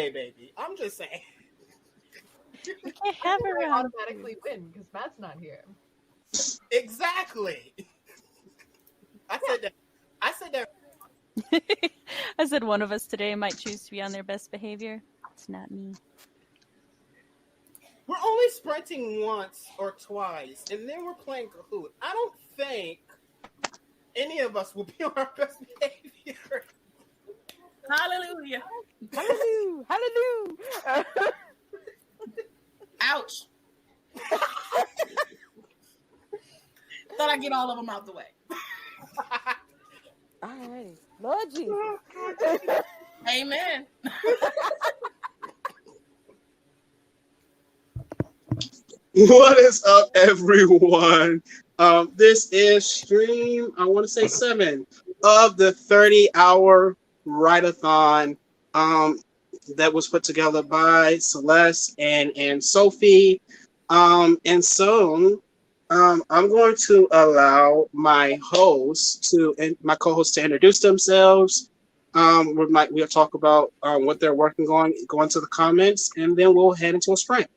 birthday baby. I'm just saying. We can't have her I around. automatically win because Matt's not here. Exactly. I said that. I said that. I said one of us today might choose to be on their best behavior. It's not me. We're only sprinting once or twice, and then we're playing Kahoot. I don't think any of us will be on our best behavior. Hallelujah. Hallelujah! Hallelujah! Ouch. Thought I'd get all of them out the way. Alrighty, Lord Jesus. Amen. What is up, everyone? This is stream, I want to say 7 of the 30-hour Write-a-thon that was put together by Celeste and Sophie. And so I'm going to allow my co-hosts to introduce themselves. We'll talk about what they're working on, go into the comments, and then we'll head into a sprint.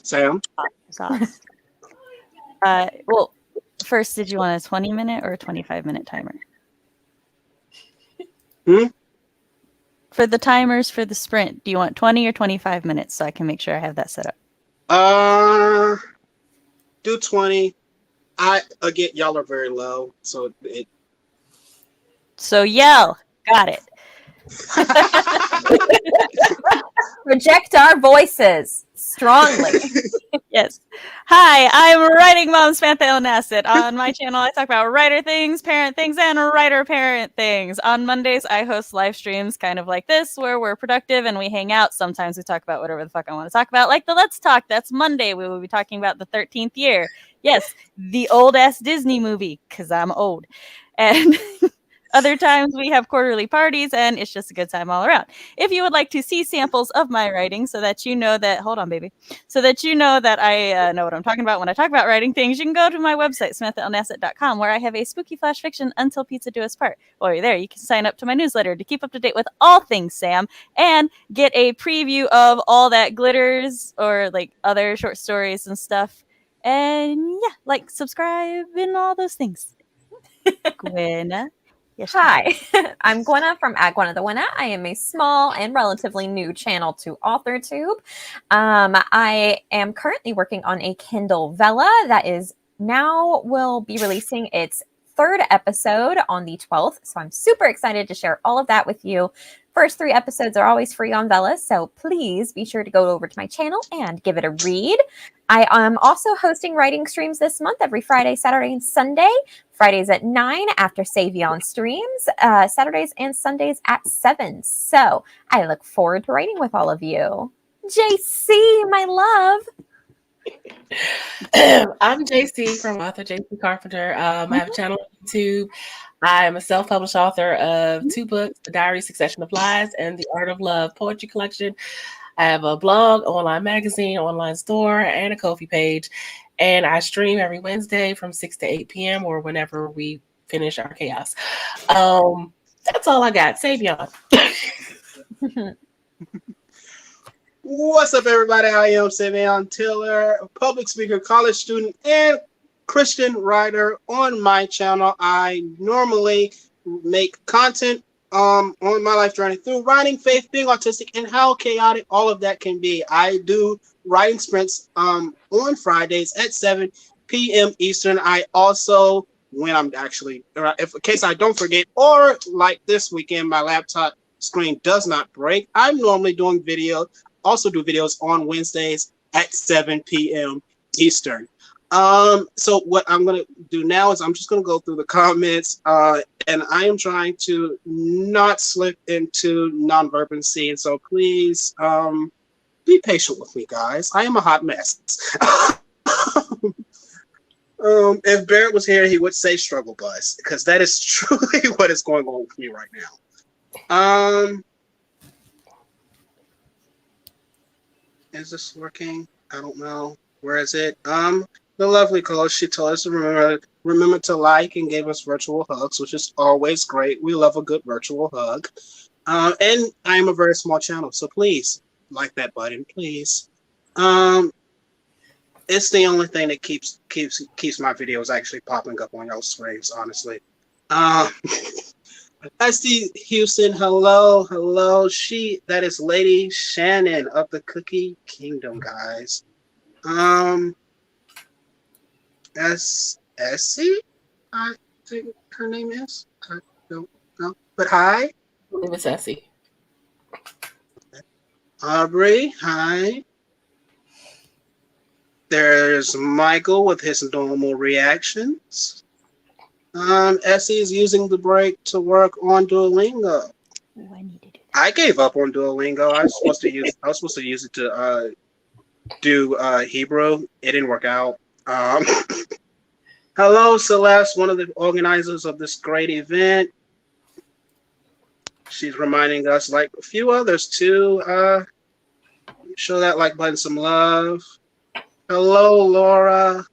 Sam? Sauce. Well, first, did you want a 20-minute or a 25-minute timer? For the timers for the sprint, do you want 20 or 25 minutes so I can make sure I have that set up? Do 20. Again, y'all are very low, so it. So yell. Got it. Project our voices strongly. Yes. Hi, I'm Writing Mom Samantha Elnasset. On my channel, I talk about writer things, parent things, and writer-parent things. On Mondays, I host live streams kind of like this, where we're productive and we hang out. Sometimes we talk about whatever the fuck I want to talk about, like the Let's Talk. That's Monday. We will be talking about the 13th year. Yes, the old-ass Disney movie, because I'm old. And other times we have quarterly parties, and it's just a good time all around. If you would like to see samples of my writing so that you know that, hold on, baby, so that you know that I know what I'm talking about when I talk about writing things, you can go to my website, SamanthaElnasset.com, where I have a spooky flash fiction Until Pizza Do Us Part. While you're there, you can sign up to my newsletter to keep up to date with all things Sam and get a preview of all that glitters or like other short stories and stuff. And yeah, like, subscribe, and all those things. Gwynna. Yes, Hi, I'm Gwynna from @Gwynna the Winna. I am a small and relatively new channel to AuthorTube. I am currently working on a Kindle Vella that will be releasing its 3rd episode on the 12th. So I'm super excited to share all of that with you. First 3 episodes are always free on Vella, so please be sure to go over to my channel and give it a read. I am also hosting writing streams this month every Friday, Saturday, and Sunday. Fridays at 9 after Savion streams, Saturdays and Sundays at 7. So I look forward to writing with all of you. JC, my love. I'm JC from Author JC Carpenter. I have a channel on YouTube. I'm a self-published author of 2 books, The Diary Succession of Lies and The Art of Love Poetry Collection. I have a blog, online magazine, online store, and a Ko-fi page. And I stream every Wednesday from 6 to 8 p.m. or whenever we finish our chaos. That's all I got. Savion. What's up, everybody? I am Savion Tiller, a public speaker, college student, and Christian writer. On my channel, I normally make content on my life journey through writing, faith, being autistic, and how chaotic all of that can be. I do writing sprints on Fridays at 7 p.m. Eastern. I also, when I'm actually, if in case I don't forget, or like this weekend, my laptop screen does not break, I'm normally doing also do videos on Wednesdays at 7 p.m. Eastern. So what I'm going to do now is I'm just going to go through the comments, and I am trying to not slip into non-verbancy, and so please be patient with me, guys. I am a hot mess. If Barrett was here, he would say struggle bus, because that is truly what is going on with me right now. Is this working? I don't know. Where is it? The lovely caller, she told us to remember to like and gave us virtual hugs, which is always great. We love a good virtual hug. And I am a very small channel, so please like that button, please. It's the only thing that keeps my videos actually popping up on y'all screens, honestly. Um, I see Houston. Hello, hello. That is Lady Shannon of the Cookie Kingdom, guys. Essie, I think her name is. I don't know, but hi. I believe it's Essie. Aubrey, hi. There's Michael with his normal reactions. Essie is using the break to work on Duolingo. Ooh, I need to do that. I gave up on Duolingo. I was supposed to use it to do Hebrew. It didn't work out. Hello, Celeste, one of the organizers of this great event. She's reminding us, like a few others, to show that like button some love. Hello, Laura.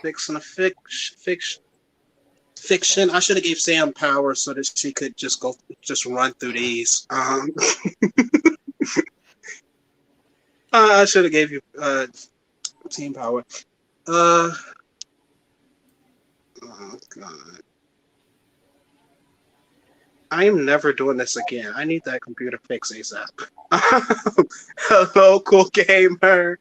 Fiction. I should have gave Sam power so that she could just run through these. I should have gave you team power. Oh God. I am never doing this again. I need that computer fix ASAP. Hello, cool gamer.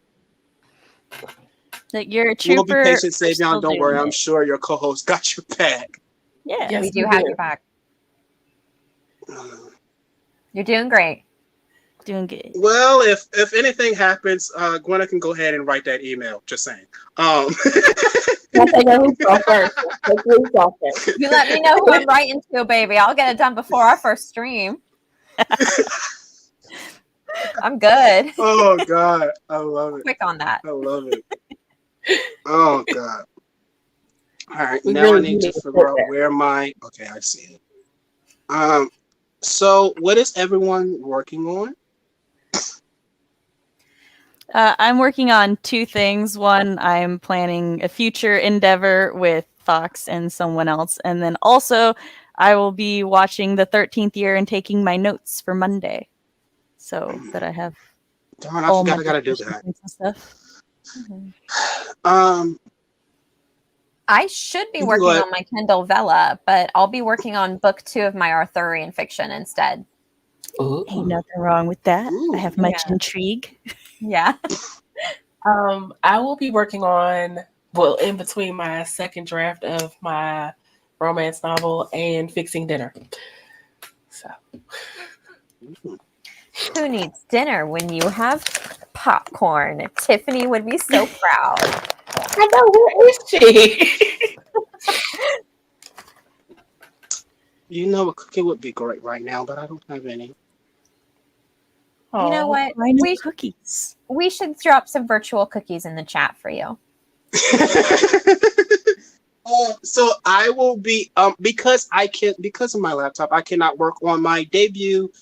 That you're a trooper. We'll be patient, You're Savion. still Don't worry. doing I'm it. sure your co-host got your back. Yeah. Yes, We do we have do. your back. You're doing great. Doing good. Well, if anything happens, Gwynna can go ahead and write that email. Just saying. Let's take a week off first. Take a week off first. You let me know who I'm writing to, baby. I'll get it done before our first stream. I'm good. Oh God, I love it. Quick on that. I love it. Oh God. All right, We now really I need need to to figure put out that. where my. Okay, I see it. So what is everyone working on? I'm working on two things. One, I'm planning a future endeavor with Fox and someone else. And then also, I will be watching the 13th year and taking my notes for Monday. So that I have Darn, I all forgot my I gotta do definitions that. and stuff. I should be You can working go ahead. on my Kindle Vella, but I'll be working on book 2 of my Arthurian fiction instead. Ooh. Ain't nothing wrong with that. Ooh. I have much Yeah. intrigue. Yeah. I will be working on, in between my second draft of my romance novel and fixing dinner. So Who needs dinner when you have popcorn? Tiffany would be so proud. I know, where is she? You know, a cookie would be great right now, but I don't have any. You know Aw. what? I know We cookies. should drop some virtual cookies in the chat for you. So I will be because of my laptop, I cannot work on my debut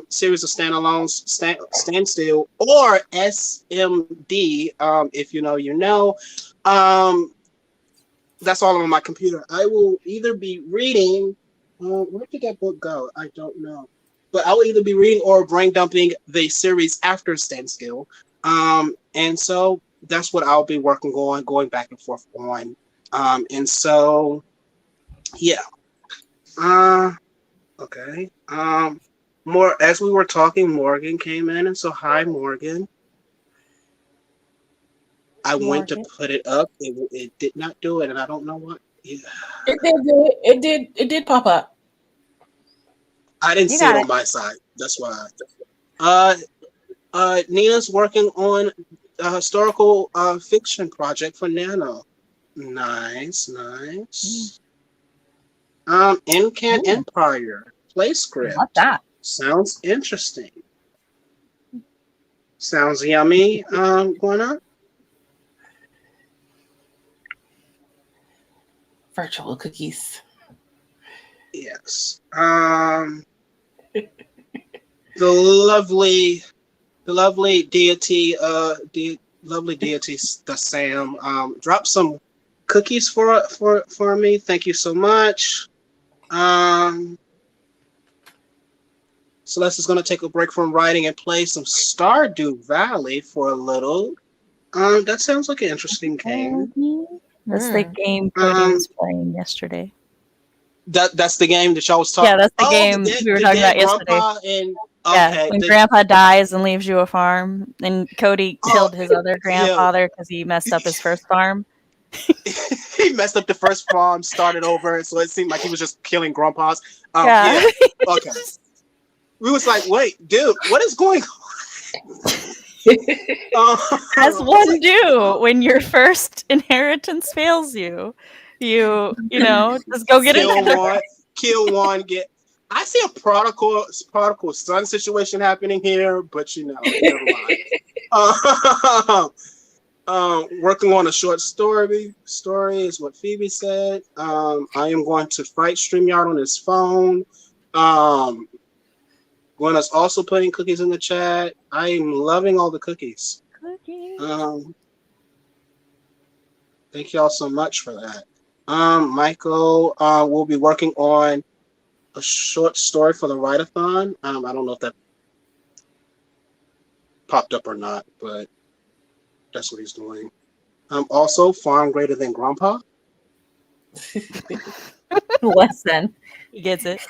series of standalones, Standstill or SMD. If you know, you know. That's all on my computer. I will either be reading. Where did that book go? I don't know. But I will either be reading or brain dumping the series after Standstill. And so that's what I'll be working on, going back and forth on. And so, yeah. Okay. More as we were talking, Morgan came in, and so hi, Morgan. I went to put it up. It did not do it, and I don't know what. Yeah. It did pop up. I didn't You see it got on my side. That's why. Nina's working on a historical fiction project for Nano. Nice. Incan Ooh. Empire play script. Love that. Sounds interesting. Sounds yummy. Gwynna? Virtual cookies. Yes. The lovely deity, lovely deity, the Sam. Drop some cookies for me. Thank you so much. Celeste is going to take a break from writing and play some Stardew Valley for a little. That sounds like an interesting game. That's the game Cody was playing yesterday. That's the game that y'all was talking. Yeah, that's the game we were talking about yesterday. Grandpa and yeah, when Grandpa dies and leaves you a farm, and Cody killed his other grandfather because he messed up his first farm. He messed up the first farm, started over, so it seemed like he was just killing grandpas. Yeah. Okay. We was like, wait, dude, what is going on? As one do when your first inheritance fails you. You know, just go get kill one, get. I see a prodigal son situation happening here, but never mind. Working on a short story is what Phoebe said. I am going to fight StreamYard on his phone. Gwynna's also putting cookies in the chat. I am loving all the cookies. Thank y'all so much for that. Michael will be working on a short story for the Write-a-thon. I don't know if that popped up or not, but that's what he's doing. Also, Farm Greater Than Grandpa. Listen. He gets it.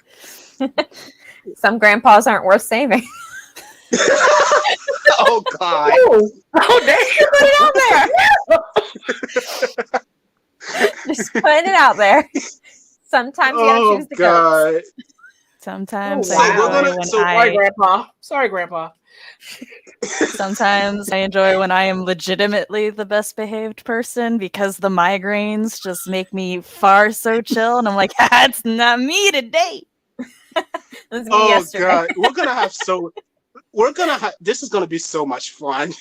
Some grandpas aren't worth saving. Oh, God. Oh, there. Put it out there. Just putting it out there. Sometimes you gotta choose the goats. Sometimes Sorry, Grandpa. Sometimes I enjoy when I am legitimately the best behaved person because the migraines just make me so chill, and I'm like, it's not me today. Yesterday. God, this is gonna be so much fun.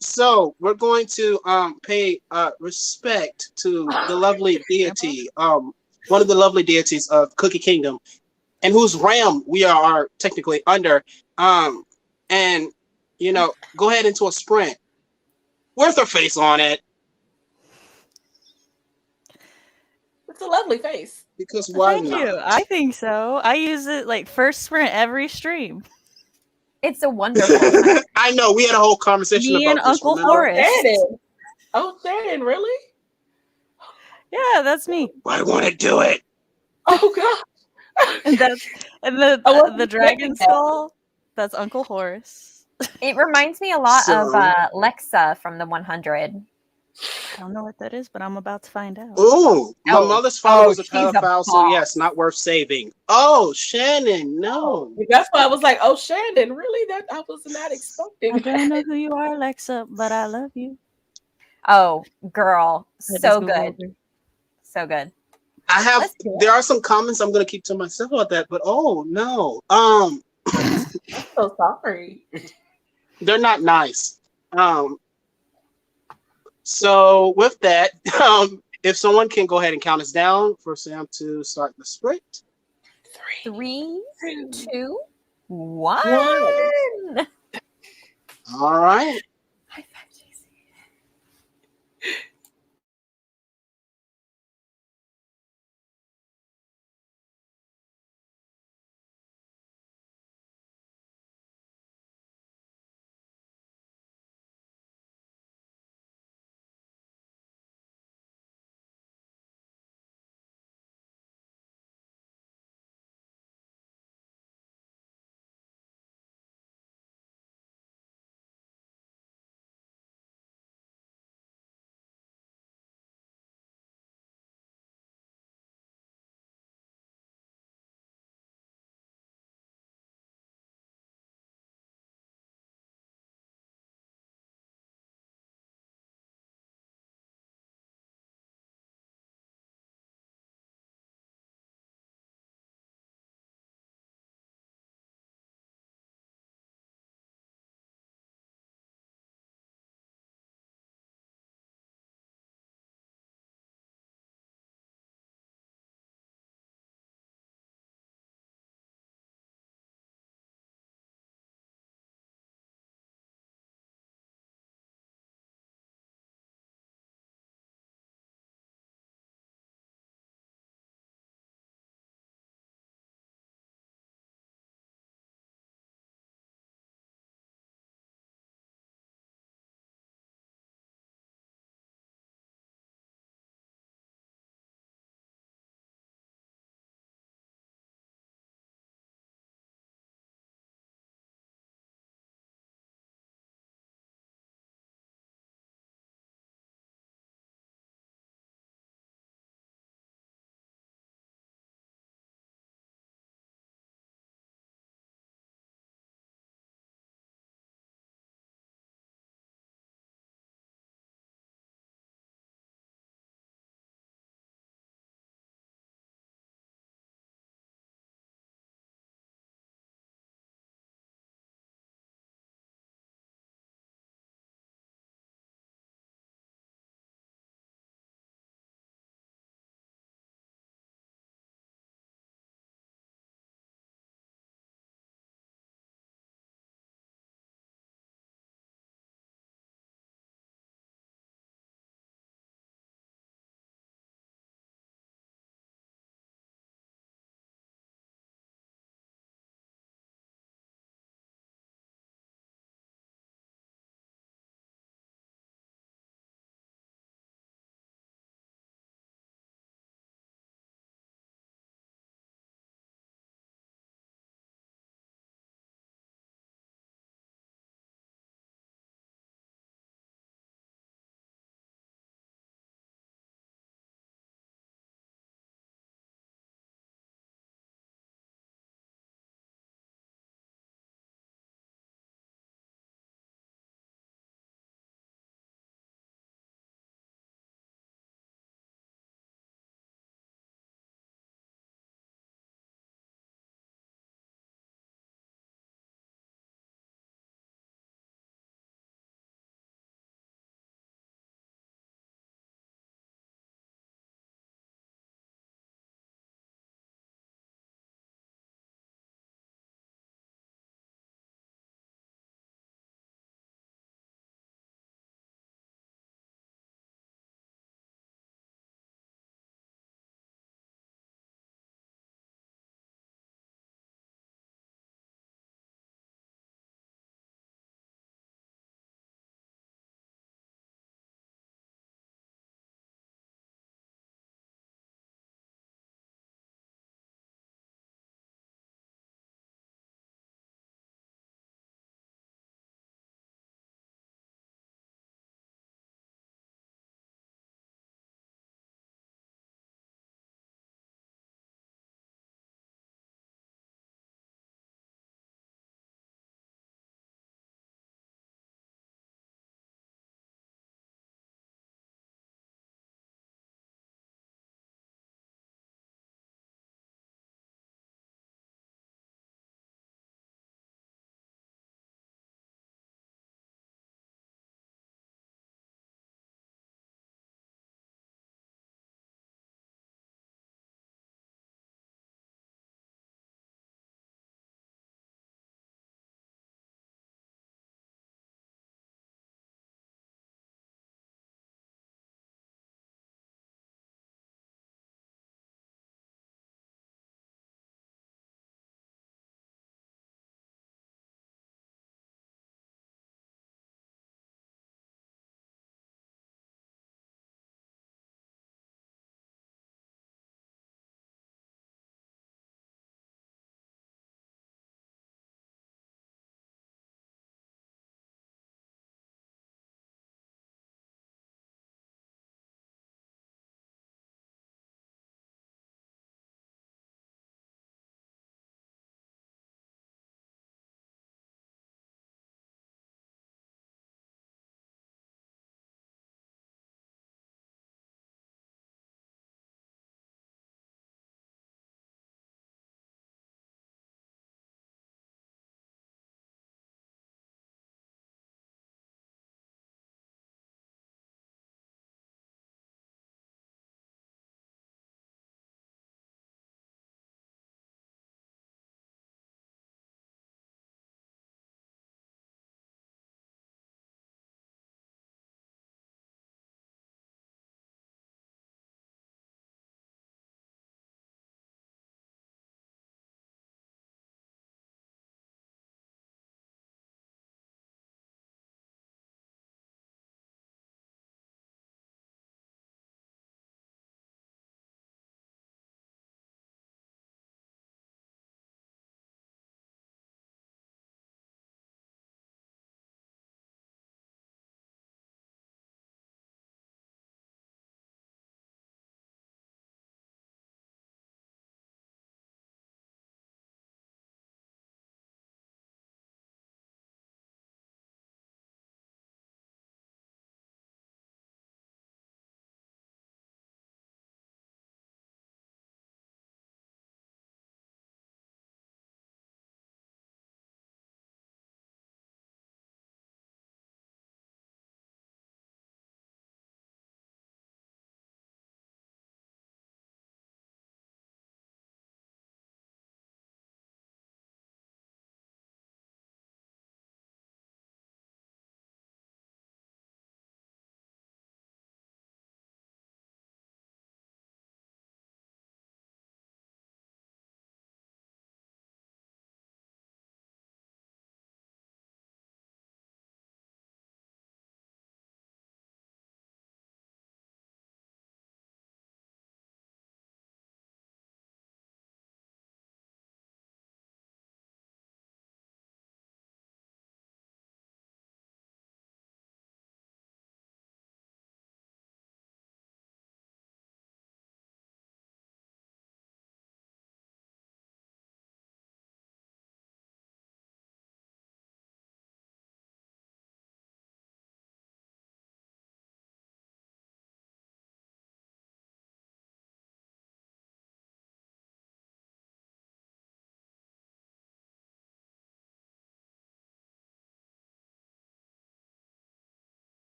So we're going to pay respect to the lovely deity, one of the lovely deities of Cookie Kingdom, and whose realm we are technically under. And go ahead into a sprint. Where's her face on it? It's a lovely face. Because why Thank not? you. I think so. I use it like first sprint every stream. It's a wonderful. I know we had a whole conversation Me about and this. Uncle Horace. Shannon, really? Yeah, that's me. I want to do it. Oh God! And the dragon skull. That's Uncle Horace. It reminds me a lot of Lexa from the 100. I don't know what that is, but I'm about to find out. Ooh, my mother's father was a pedophile, so yes, not worth saving. Oh, Shannon, no. That's why I was like, oh, Shannon, really? That I was not expecting. I don't know who you are, Alexa, but I love you. Oh, girl, so good, so good. There are some comments I'm going to keep to myself about that, but oh no, I'm so sorry. They're not nice. So with that, if someone can go ahead and count us down for Sam to start the sprint. 3, 2, 1. All right.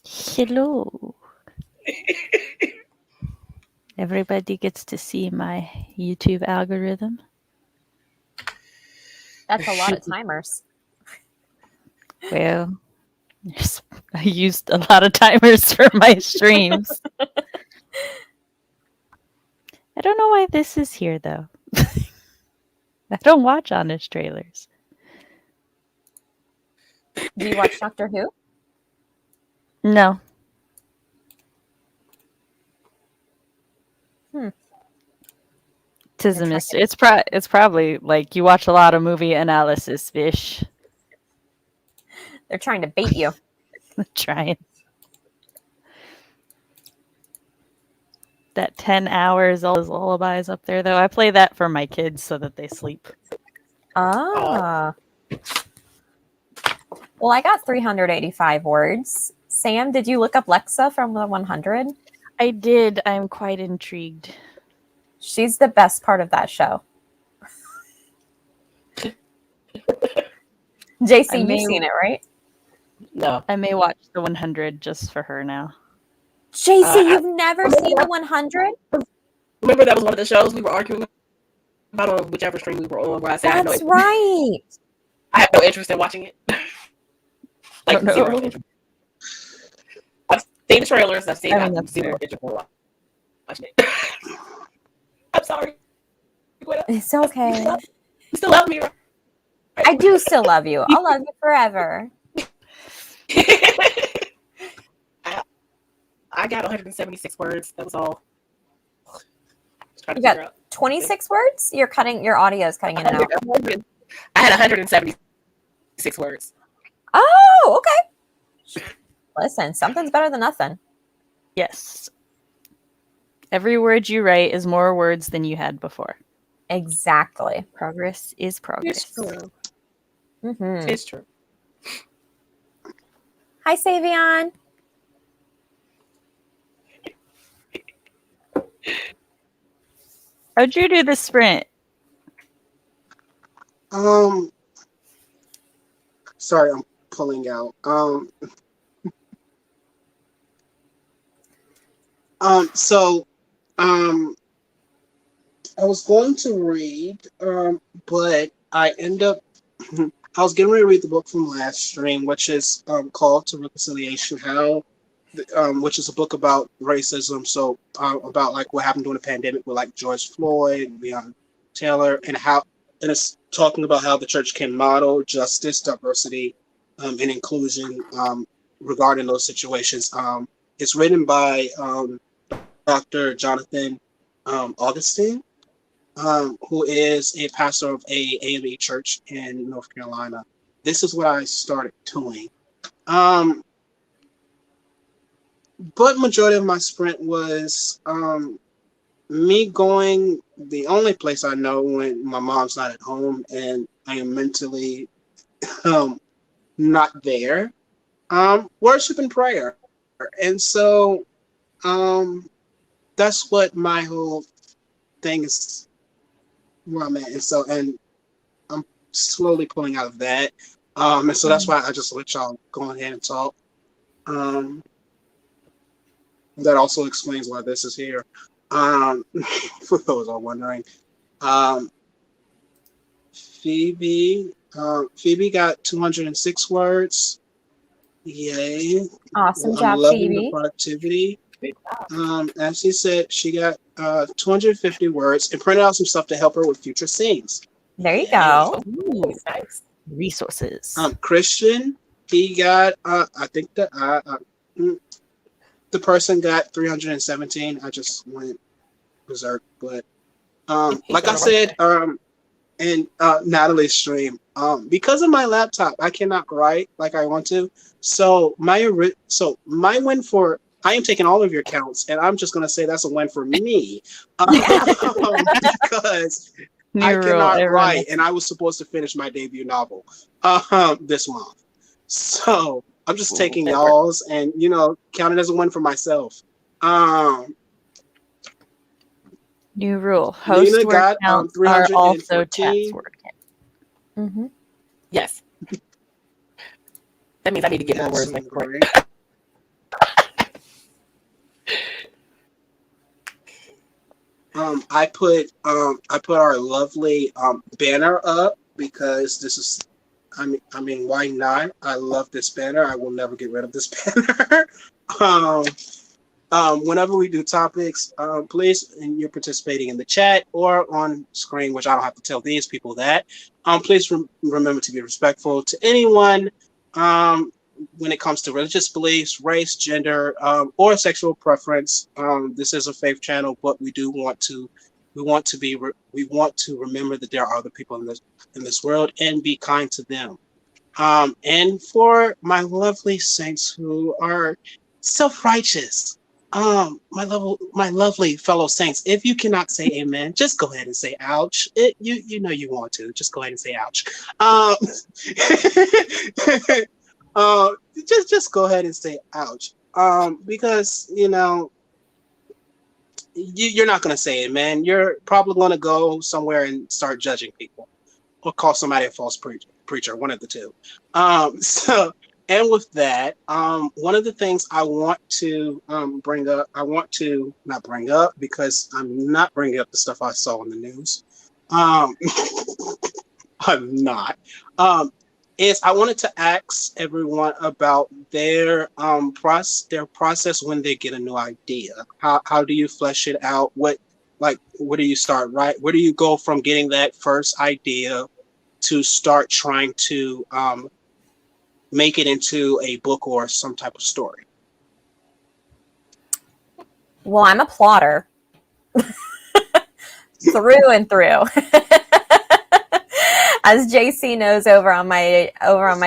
Hello. Everybody gets to see my YouTube algorithm. That's a lot of timers. Well, I used a lot of timers for my streams. I don't know why this is here, though. I don't watch Honest Trailers. Do you watch Doctor Who? No. Tis a mystery. It's probably like you watch a lot of movie analysis fish. They're trying to bait you. Trying. That 10 hours, all those lullabies up there, though. I play that for my kids so that they sleep. Ah. Well, I got 385 words. Sam, did you look up Lexa from the 100? I did. I'm quite intrigued. She's the best part of that show. JC, you've seen it, right? No. I may watch the 100 just for her now. JC, you've never seen the 100? Remember that was one of the shows we were arguing about on whichever stream we were on, where I said That's right. I have no interest in watching it. Like, no. zero interest. I've seen the trailers. I've I mean, zero that's fair. interest in watching it. I'm sorry. Gwynna. It's okay. You still love me, right? I do still love you. I'll love you forever. I got 176 words. That was all. Just trying to You got figure out. 26 words? Your audio is cutting in and out. I had 176 words. Oh, okay. Listen, something's better than nothing. Yes. Every word you write is more words than you had before. Exactly. Progress is progress. It's true. Mm-hmm. It's true. Hi, Savion. How'd you do the sprint? Sorry, I'm pulling out. I was going to read, but I end up. I was getting ready to read the book from last stream, which is called "To Reconciliation: How," which is a book about racism. So about like what happened during the pandemic with like George Floyd, Breonna Taylor, and it's talking about how the church can model justice, diversity, and inclusion regarding those situations. It's written by Dr. Jonathan Augustine, who is a pastor of a AME church in North Carolina. This is what I started doing. But majority of my sprint was me going the only place I know when my mom's not at home and I am mentally not there. Worship and prayer. And so that's what my whole thing is, where I'm at. And I'm slowly pulling out of that. And so that's why I just let y'all go ahead and talk. That also explains why this is here. For those who are wondering. Phoebe got 206 words. Yay. Awesome I'm job, loving the Phoebe. productivity. As she said, she got 250 words and printed out some stuff to help her with future scenes. There you go. Ooh, nice. Resources. Christian, he got, I think that the person got 317. I just went berserk, but like I said, in Natalie's stream, because of my laptop, I cannot write like I want to. So my win for, I am taking all of your counts, and I'm just gonna say that's a win for me, because I cannot write, and I was supposed to finish my debut novel this month. So I'm just taking y'all's and count it as a win for myself. New rule. Host Nina word got counts are also chat's 314. word count. Mm-hmm. Yes. That means I need to get more words. That's Like, great. I put our lovely banner up because this is. I mean, why not? I love this banner. I will never get rid of this banner. um, Whenever we do topics, please, and you're participating in the chat or on screen, which I don't have to tell these people that. Please remember to be respectful to anyone when it comes to religious beliefs, race, gender, or sexual preference. This is a faith channel, but we want to remember that there are other people in this world and be kind to them. And for my lovely saints who are self-righteous, my lovely fellow saints, if you cannot say amen, just go ahead and say ouch. You know you want to. Just go ahead and say ouch. Um, just go ahead and say ouch. Because you're not gonna say amen. You're probably gonna go somewhere and start judging people, or call somebody a false preacher, one of the two. And with that, one of the things I want to bring up, not bring up because I'm not bringing up the stuff I saw in the news. I'm not. Is I wanted to ask everyone about their process when they get a new idea. How do you flesh it out? Where do you start? Right? Where do you go from getting that first idea to start trying to make it into a book or some type of story? Well, I'm a plotter through and through. As JC knows over on my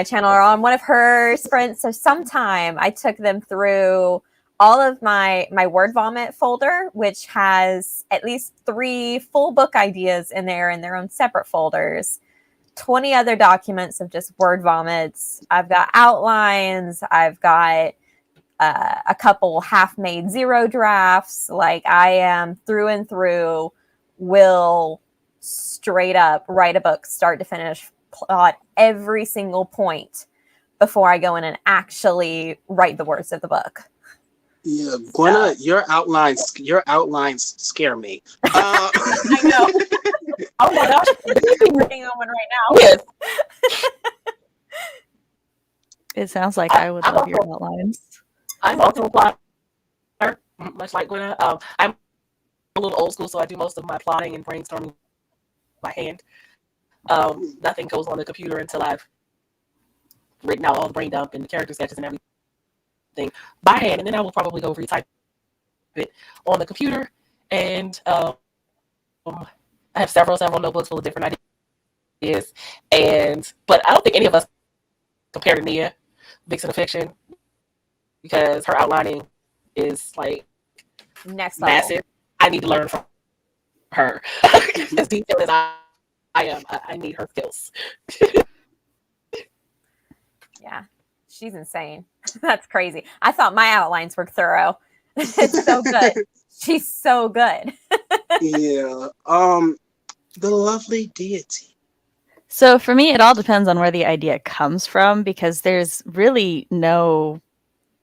channel or on one of her sprints. So sometime I took them through all of my word vomit folder, which has at least 3 full book ideas in there in their own separate folders. 20 other documents of just word vomits. I've got outlines. I've got a couple half-made 0 drafts. Like, I am through and through will straight up write a book, start to finish, plot every single point before I go in and actually write the words of the book. Yeah, Gwynna, your outlines scare me. I know. Oh my gosh, I'm working on one right now. Yes. It sounds like I would love your outlines. I'm also a plotter, much like Gwynna. I'm a little old school, so I do most of my plotting and brainstorming by hand. Nothing goes on the computer until I've written out all the brain dump and the character sketches and everything by hand, and then I will probably go retype it on the computer. And I have several notebooks full of different ideas. But I don't think any of us compare to Nia, Vixen of Fiction, because her outlining is like Next level. massive. I need to learn from her. As detailed as I am, I need her skills. Yeah, she's insane. That's crazy. I thought my outlines were thorough. It's so good. She's so good. Yeah. The lovely deity. So for me, it all depends on where the idea comes from, because there's really no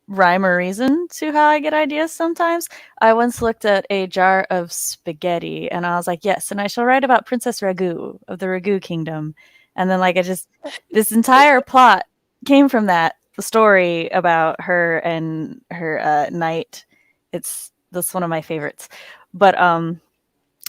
rhyme or reason to how I get ideas sometimes. I once looked at a jar of spaghetti and I was like, yes, and I shall write about Princess Ragu of the Ragu Kingdom. And then this entire plot came from that. The story about her and her knight. That's one of my favorites. But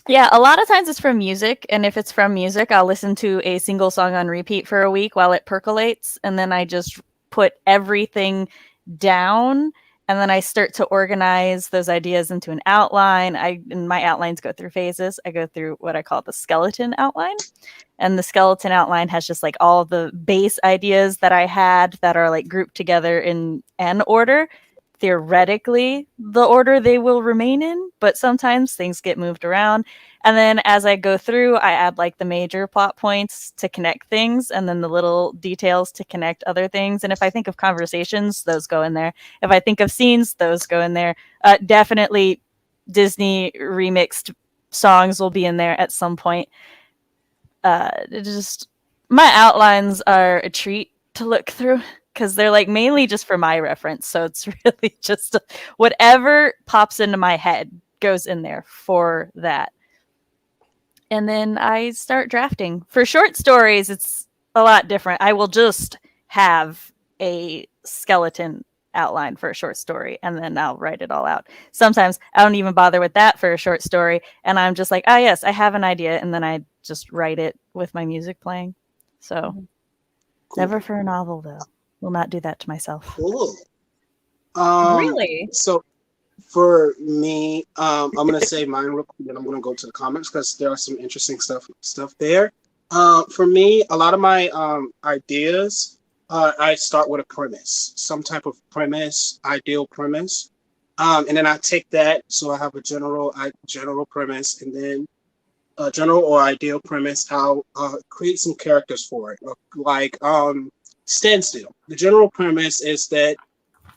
yeah, a lot of times it's from music, and if it's from music, I'll listen to a single song on repeat for a week while it percolates, and then I just put everything down, and then I start to organize those ideas into an outline. And my outlines go through phases. I go through what I call the skeleton outline, and the skeleton outline has just like all the base ideas that I had that are like grouped together in an order. Theoretically, the order they will remain in, but sometimes things get moved around. And then as I go through, I add like the major plot points to connect things, and then the little details to connect other things. And if I think of conversations, those go in there. If I think of scenes, those go in there. Definitely Disney remixed songs will be in there at some point. My outlines are a treat to look through, because they're like mainly just for my reference. So it's really just whatever pops into my head goes in there for that. and then I start drafting. For short stories, it's a lot different. I will just have a skeleton outline for a short story, and then I'll write it all out. Sometimes I don't even bother with that for a short story, and I'm just like, oh yes, I have an idea, and then I just write it with my music playing. So never for a novel, though. Will not do that to myself. Cool. Really? So for me, I'm gonna say mine real quick, then I'm gonna go to the comments because there are some interesting stuff there. For me, a lot of my ideas, I start with a premise, some type of premise, ideal premise, and then I take that. So I have a general premise, and then a general or ideal premise. I'll create some characters for it, like Standstill. The general premise is that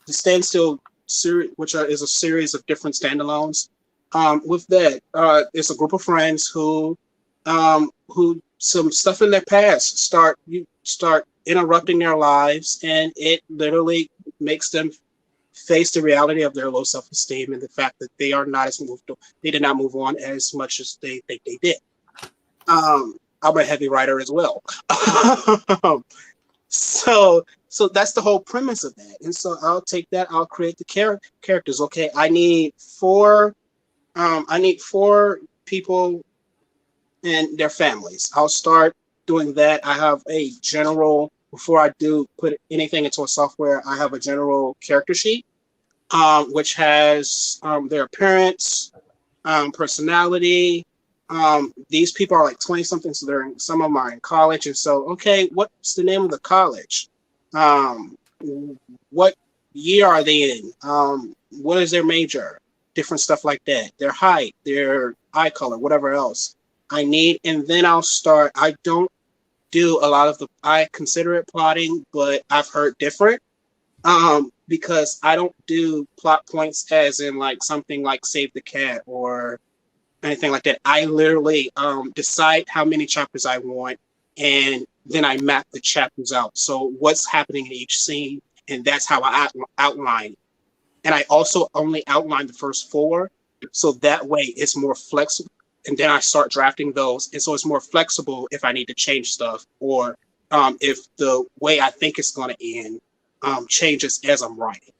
the Standstill series, is a series of different standalones. With that, it's a group of friends who some stuff in their past start interrupting their lives, and it literally makes them face the reality of their low self-esteem and the fact that they are not they did not move on as much as they think they did. I'm a heavy writer as well. So that's the whole premise of that. And so I'll take that, I'll create the characters. Okay, I need four people and their families. I'll start doing that. I have a general, before I do put anything into a software, I have a general character sheet, which has their appearance, personality. These people are like 20 something, so some of them are in college. And so, okay, what's the name of the college? What year are they in? What is their major? Different stuff like that. Their height, their eye color, whatever else I need. And then I'll start. I don't do a lot of I consider it plotting, but I've heard different. Because I don't do plot points as in like something like Save the Cat or anything like that. I literally decide how many chapters I want, and then I map the chapters out. So what's happening in each scene, and that's how I outline. And I also only outline the first 4, so that way it's more flexible. And then I start drafting those, and so it's more flexible if I need to change stuff, or if the way I think it's going to end changes as I'm writing.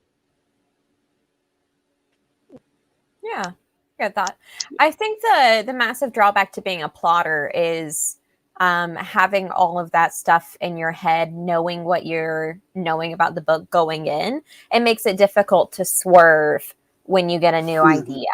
Yeah, good thought. I think the massive drawback to being a plotter is having all of that stuff in your head, knowing what you're knowing about the book going in. It makes it difficult to swerve when you get a new idea.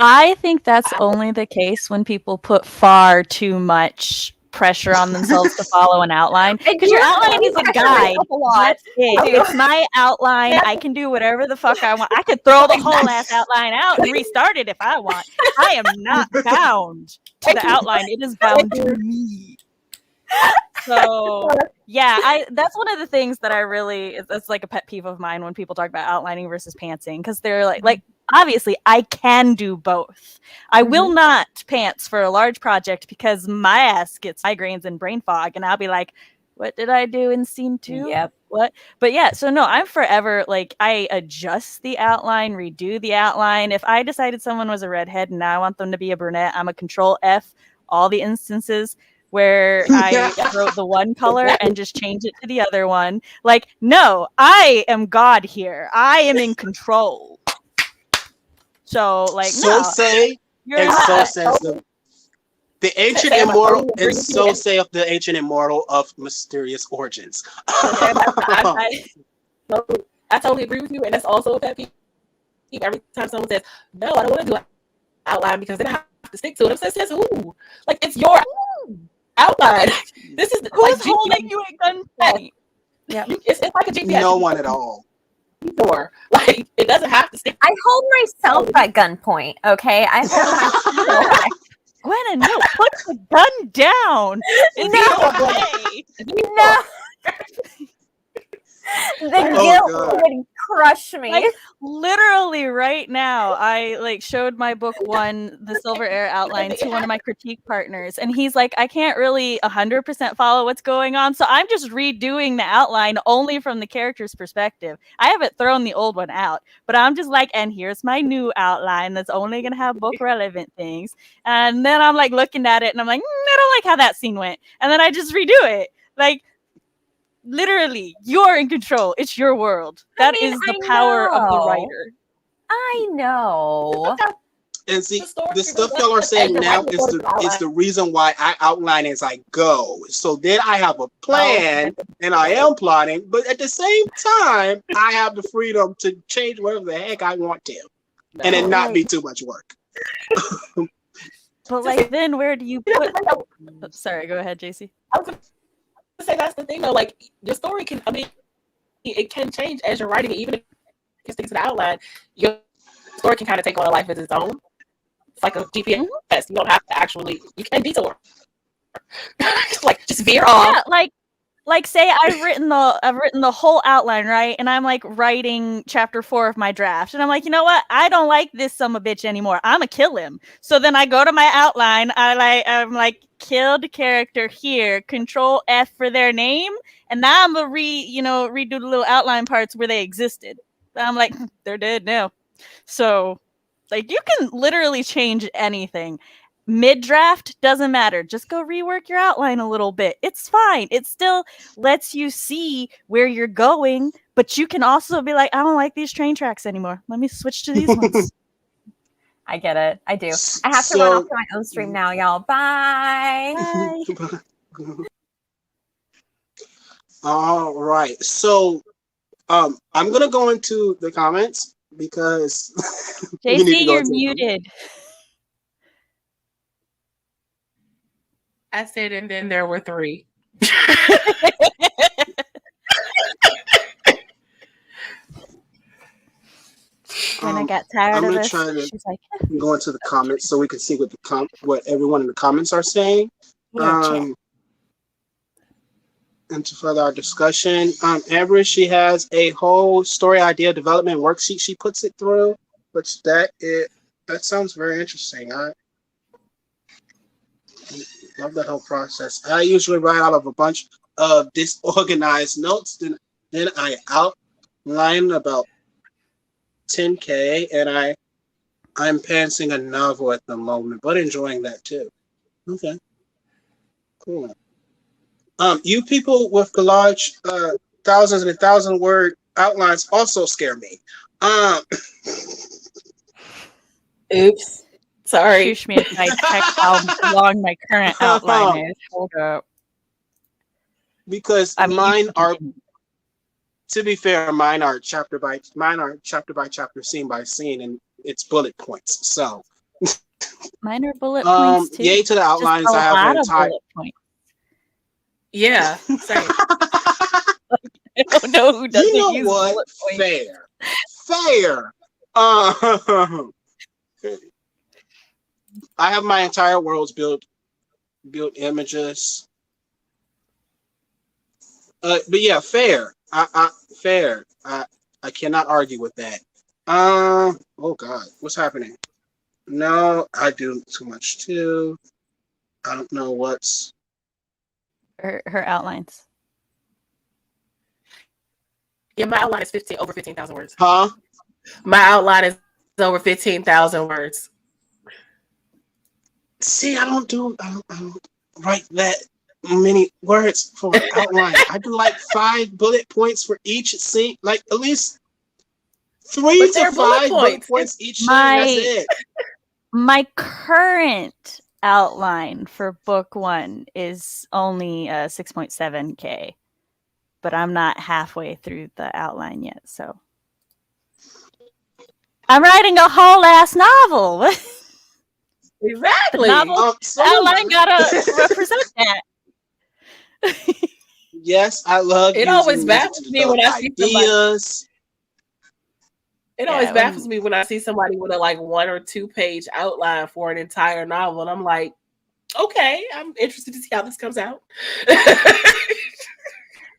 I think that's only the case when people put far too much pressure on themselves to follow an outline, because your outline is a guide. That's it. It's my outline. I can do whatever the fuck I want. I could throw the whole ass outline out and restart it if I want. I am not bound to the outline. It is bound to me. So yeah, that's one of the things that I really, it's like a pet peeve of mine when people talk about outlining versus pantsing, because they're like obviously I can do both. I will not pants for a large project because my ass gets migraines and brain fog, and I'll be like, what did I do in scene 2? Yep. What? But yeah, so no, I'm forever like, I adjust the outline, redo the outline. If I decided someone was a redhead and now I want them to be a brunette, I'm a Control F all the instances where I wrote the one color and just change it to the other one. Like, no, I am God here. I am in control. So, like, so no. Say, and so says the ancient immortal, and so saith the ancient immortal of mysterious origins. I totally agree with you, and that's also a pet peeve. Every time someone says, no, I don't want to do an outline because then I have to stick to it. It says, ooh, like, it's your outline. This is who's holding you at gunpoint? Yeah, it's like a GPS. No one at all. Door. Like, it doesn't have to stick. I hold myself at gunpoint, okay? I hold myself. Gwynna, no, put the gun down. No. The guilt would crush me. Like literally right now, I like showed my book one, the Silver Air outline, to one of my critique partners, and he's like, I can't really 100% follow what's going on, so I'm just redoing the outline only from the character's perspective. I haven't thrown the old one out, but I'm just like, and here's my new outline that's only gonna have book relevant things. And then I'm like looking at it, and I'm like, I don't like how that scene went, and then I just redo it. Like, literally, you're in control. It's your world. That is the power of the writer. I know. And see, the stuff y'all are saying now is the reason why I outline as I go. So then I have a plan and I am plotting, but at the same time, I have the freedom to change whatever the heck I want to, and it not be too much work. But like, then where do you put? Oh, sorry, go ahead, JC. I was gonna say that's the thing though. Like your story can, I mean, it can change as you're writing it, even if you stick to the outline. Your story can kind of take on a life of its own. It's like a GPS. You don't have to actually. You can detour. Like just veer off. Yeah, like say I've written the whole outline, right? And I'm like writing chapter 4 of my draft. And I'm like, you know what? I don't like this bitch anymore. I'ma kill him. So then I go to my outline, I'm like, killed character here, control F for their name, and now I'm gonna redo the little outline parts where they existed. And I'm like, they're dead now. So like you can literally change anything. Mid-draft doesn't matter. Just go rework your outline a little bit. It's fine. It still lets you see where you're going, but you can also be like, I don't like these train tracks anymore. Let me switch to these ones. I get it. I do. I have to run off to my own stream now, y'all. Bye. Bye. All right. So I'm gonna go into the comments because JC, you're muted. I said, and then there were 3. When I got tired of this, she's like, go into the comments so we can see what everyone in the comments are saying. And to further our discussion, Amber, she has a whole story idea development worksheet she puts it through, which that sounds very interesting. I love that whole process. I usually write out of a bunch of disorganized notes, then I outline about 10K, and I'm pantsing a novel at the moment, but enjoying that too. Okay, cool. You people with large thousands and 1,000-word outlines also scare me. Oops. Sorry. Shush me if I check how long my current outline is. Hold up. Because mine are, to be fair, mine are chapter by chapter, scene by scene, and it's bullet points. So mine are bullet points too. Yay to the outlines. I have an entire bullet points. Yeah. Same. I don't know who doesn't use what? Bullet points. Fair. I have my entire worlds built images. But yeah, fair. Fair. I cannot argue with that. Oh God, what's happening? No, I do too much too. I don't know what's her outlines. Yeah, my outline is over 15,000 words. Huh? My outline is over 15,000 words. See, I don't write that many words for an outline. I do like 5 bullet points for each scene, like at least 3 to 5 bullet points each scene. That's it. My current outline for book 1 is only 6.7K, but I'm not halfway through the outline yet, so I'm writing a whole ass novel. Exactly. Outline gotta represent that. Yes, I love it. Always baffles me when I see ideas. It always baffles me when I see somebody with a 1 or 2 page outline for an entire novel, and I'm like, okay, I'm interested to see how this comes out.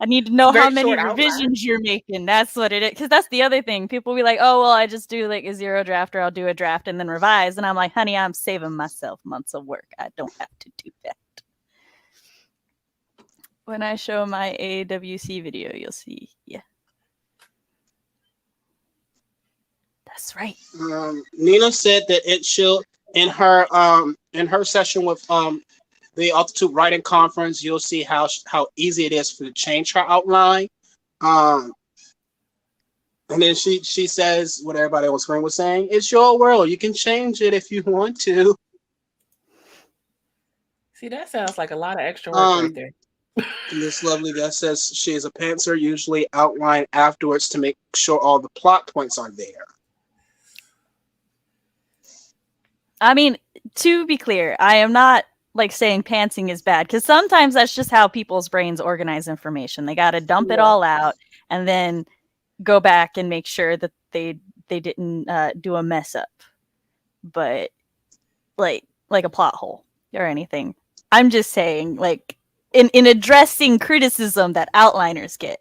I need to know Very how many short outline. revisions you're making. That's what it is. Because that's the other thing. People be like, oh, well, I just do like a 0 draft, or I'll do a draft and then revise. And I'm like, honey, I'm saving myself months of work. I don't have to do that. When I show my AWC video, you'll see. Yeah. That's right. Nina said that it should in her session with the Altitude Writing Conference, you'll see how easy it is to change her outline. And then she says what everybody on screen was saying, it's your world. You can change it if you want to. See, that sounds like a lot of extra work right there. This lovely guy says she is a pantser, usually outline afterwards to make sure all the plot points are there. I mean, to be clear, I am not like saying pantsing is bad, because sometimes that's just how people's brains organize information. They got to dump it all out and then go back and make sure that they didn't do a mess up, but like a plot hole or anything. I'm just saying, like, in addressing criticism that outliners get.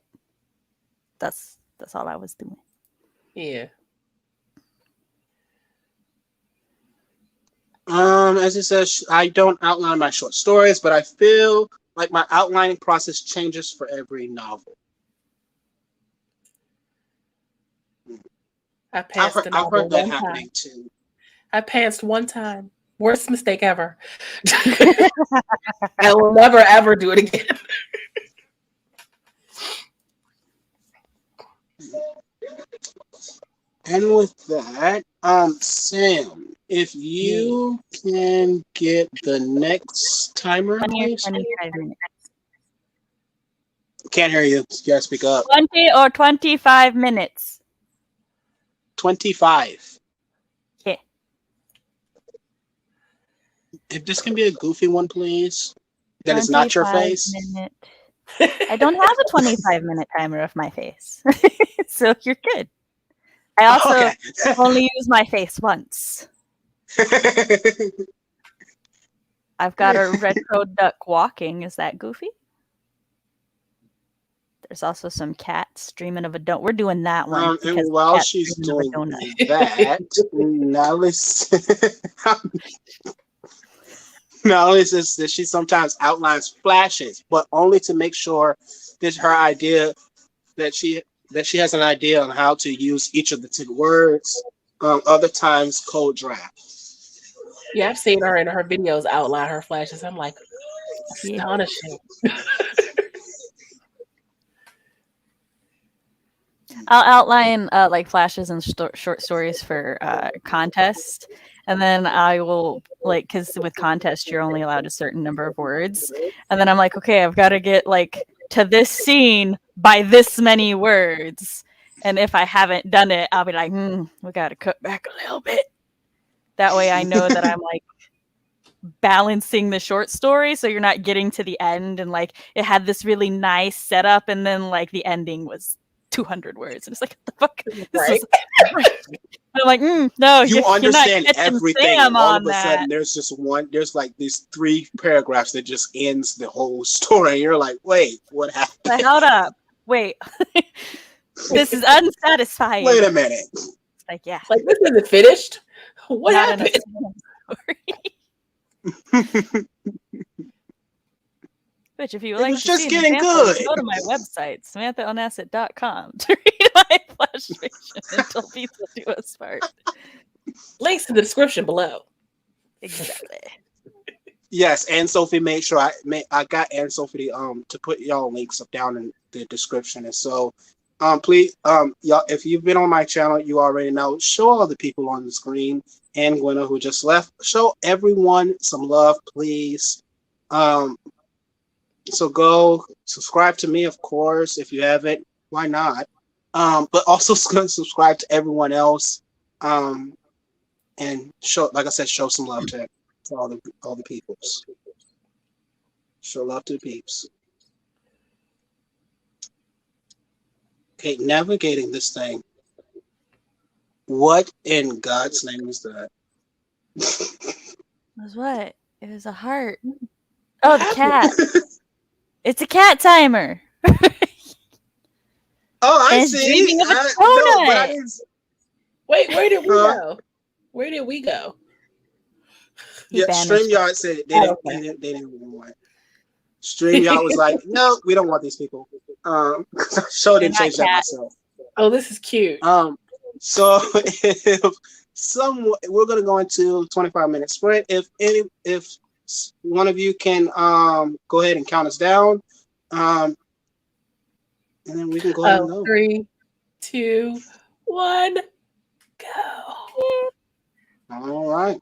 That's all I was doing. Yeah. As it says, I don't outline my short stories, but I feel like my outlining process changes for every novel. I've heard that happening too. I pantsed one time. Worst mistake ever. I will never ever do it again. And with that, Sam, if you can get the next timer, please. 25 minutes. Can't hear you. You gotta speak up. 20 or 25 minutes. 25. Okay. If this can be a goofy one, please. That is not your face. I don't have a 25-minute timer of my face. So you're good. I also only use my face once. I've got a retro duck walking. Is that goofy? There's also some cats dreaming of a donut. We're doing that one. And while she's doing that, Natalie says that she sometimes outlines flashes, but only to make sure that her idea that she has an idea on how to use each of the 10 words. Other times, cold draft. Yeah, I've seen her in her videos outline her flashes. I'm like, astonishing. I'll outline like flashes and short stories for contest, and then I will because with contest you're only allowed a certain number of words, and then I'm like, okay, I've got to get like to this scene by this many words, and if I haven't done it, I'll be like, we got to cut back a little bit. That way, I know that I'm like balancing the short story, so you're not getting to the end and like it had this really nice setup, and then like the ending was 200 words, and it's like, what the fuck? Right. I'm like, no, you understand you're not everything. And all of a that. sudden, there's like these 3 paragraphs that just ends the whole story. You're like, wait, what happened? But hold up, wait, this is unsatisfying. Wait a minute. It's like, yeah, like this isn't finished. What happened? Which, if you would like to just see getting example, good. Go to my website, SamanthaOnasset.com, to read my flash fiction until people do us part. Links in the description below. Exactly. Yes, and Sophie made sure I got Anne Sophie to put y'all links up down in the description. And so please y'all, if you've been on my channel, you already know, show all the people on the screen and Gwynna who just left. Show everyone some love, please. So go subscribe to me, of course, if you haven't. Why not? But also subscribe to everyone else. And show, like I said, show some love to all the peoples. Show love to the peeps. Okay, navigating this thing. What in God's name is that? It was what? It was a heart. Oh, the cat. It's a cat timer. I is see. dreaming of a No, but I donut. didn't. Wait, where did we Huh? go? Where did we go? He Yeah, banished us. StreamYard said they Oh, didn't. okay. They didn't want it. StreamYard was like, no, we don't want these people. Show They're didn't not change that cat. myself. Oh, this is cute. So if we're gonna go into 25-minute sprint. If one of you can go ahead and count us down, and then we can go ahead and Oh, go. 3, 2, 1, go. All right.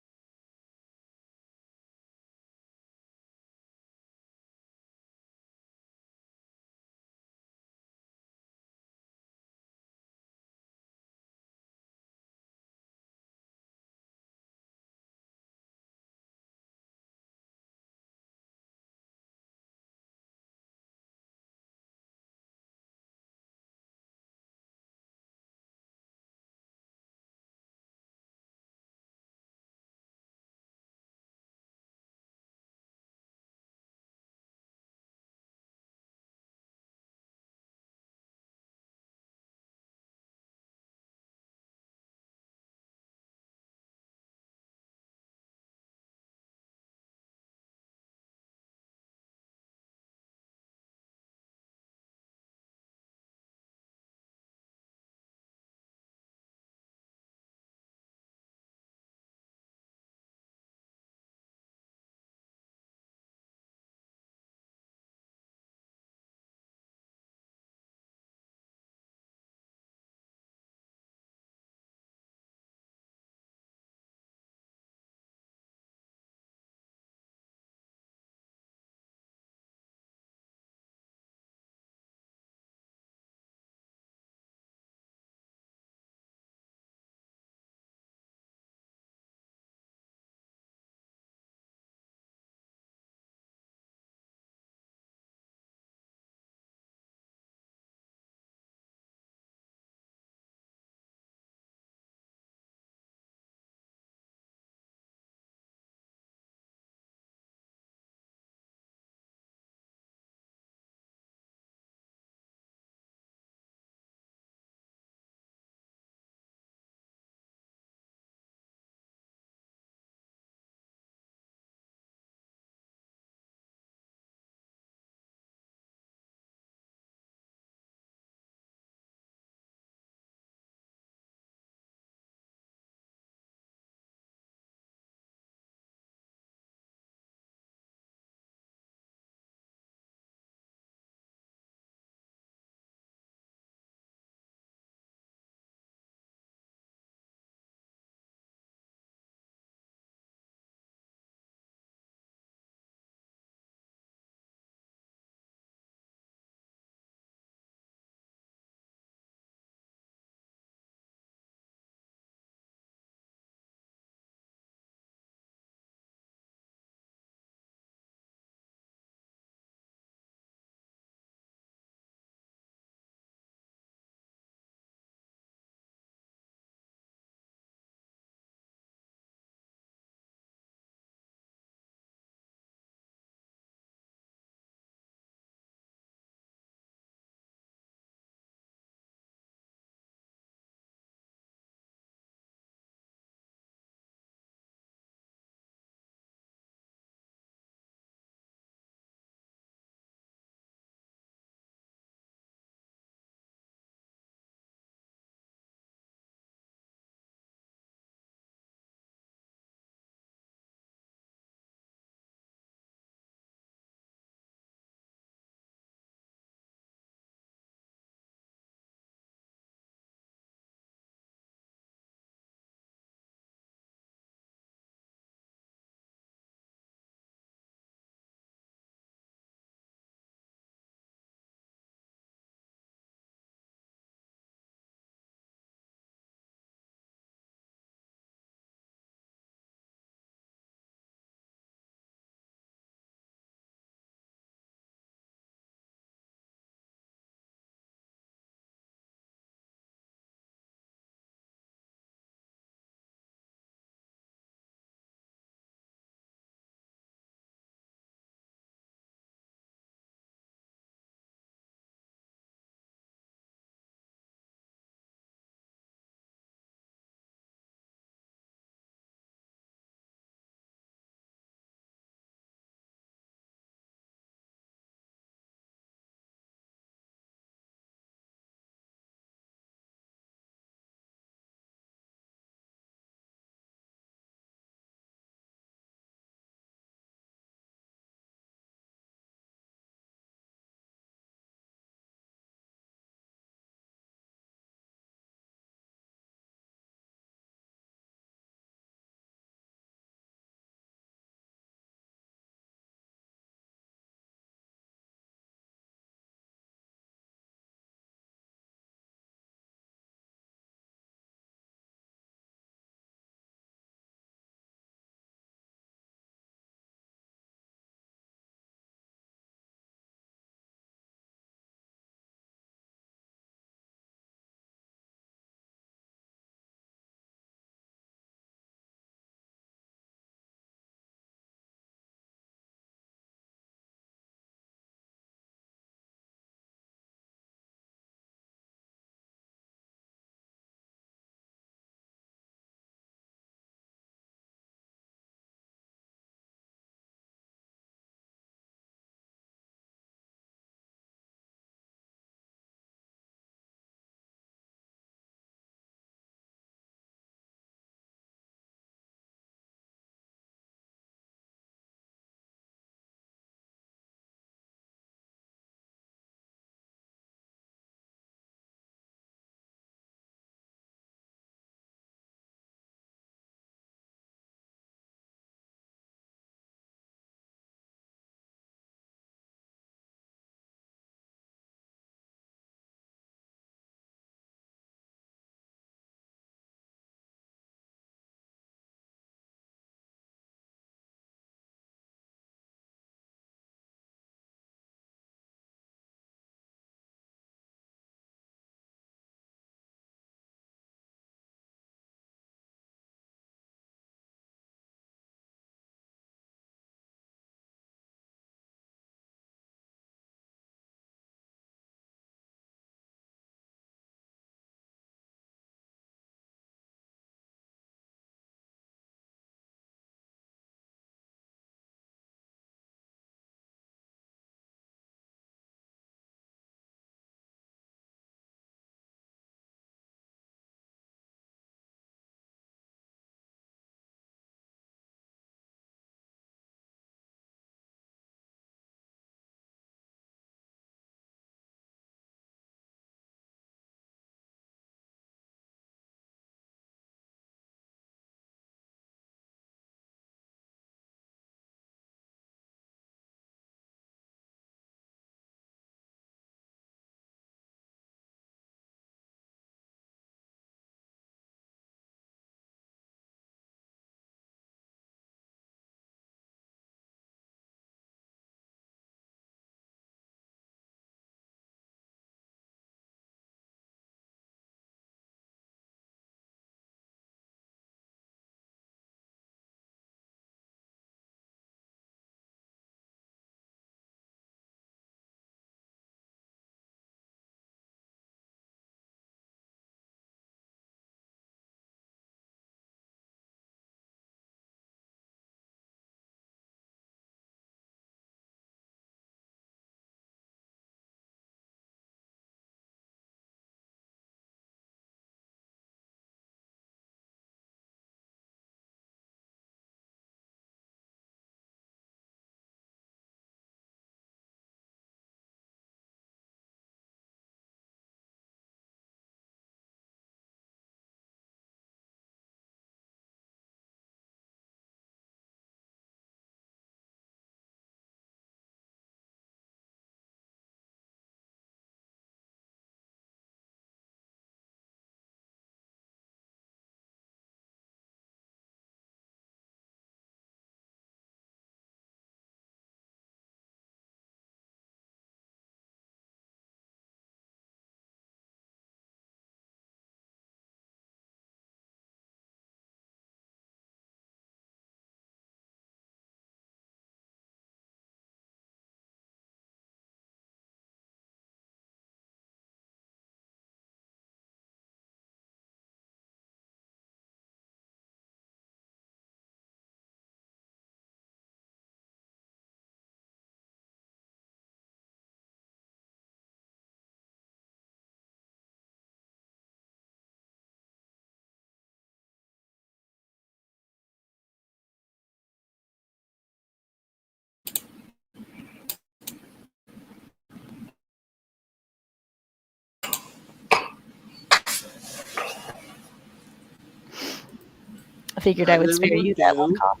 figured I would spare you that one cough.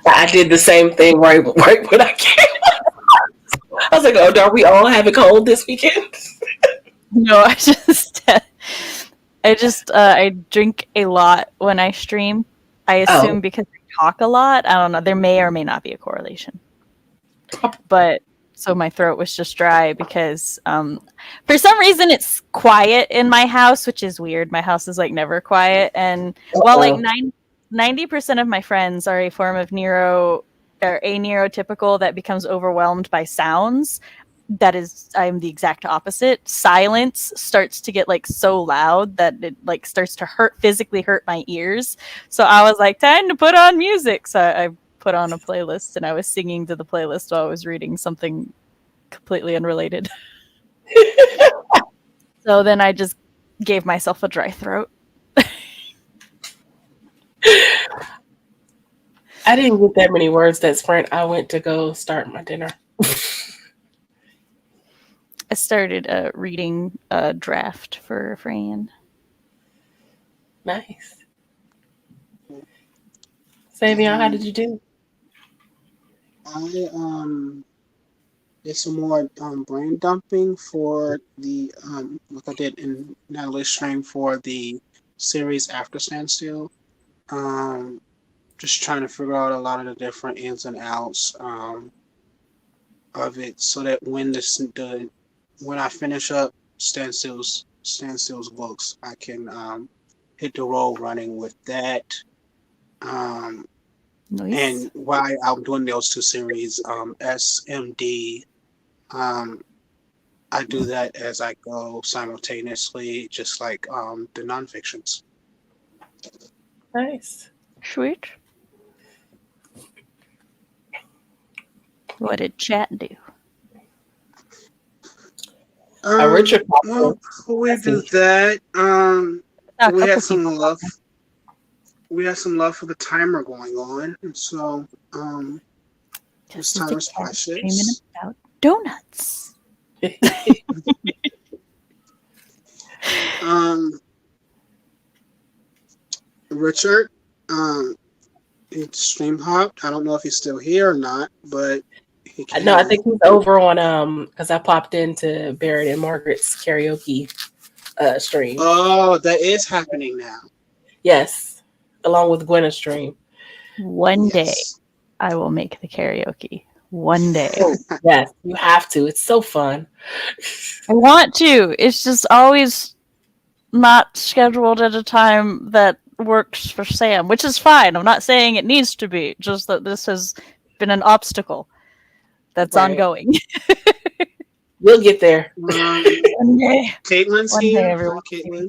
I did the same thing right when I came. I was like, "Oh, are we all having cold this weekend?" No, I drink a lot when I stream. I assume because I talk a lot. I don't know. There may or may not be a correlation. But so my throat was just dry because for some reason it's quiet in my house, which is weird. My house is like never quiet, and while like 90% of my friends are a form of neurotypical that becomes overwhelmed by sounds. I'm the exact opposite. Silence starts to get like so loud that it like starts to physically hurt my ears. So I was like, time to put on music. So I put on a playlist and I was singing to the playlist while I was reading something completely unrelated. So then I just gave myself a dry throat. I didn't get that many words that sprint. I went to go start my dinner. I started reading a draft for Fran. Nice. Savion, how did you do? I did some more brain dumping for the like I did in Natalie's stream for the series After Standstill. Just trying to figure out a lot of the different ins and outs of it, so that when I finish up Standstill's books, I can hit the road running with that. Nice. And while I'm doing those two series, SMD, I do that as I go simultaneously, just like the nonfictions. Nice. Sweet. What did chat do? Richard. Well, we do that. We had some love. We had some love for the timer going on, and so this timer's precious. About donuts. Richard, it's stream hopped. I don't know if he's still here or not, but no, I think he's over on because I popped into Barrett and Margaret's karaoke stream. Oh, that is happening now. Yes, along with Gwynna's stream. One day, I will make the karaoke. One day. Yes, you have to. It's so fun. I want to. It's just always not scheduled at a time that works for Sam, which is fine. I'm not saying it needs to be. Just that this has been an obstacle that's ongoing. We'll get there. One day. Caitlin's One here. day, everyone. Caitlin.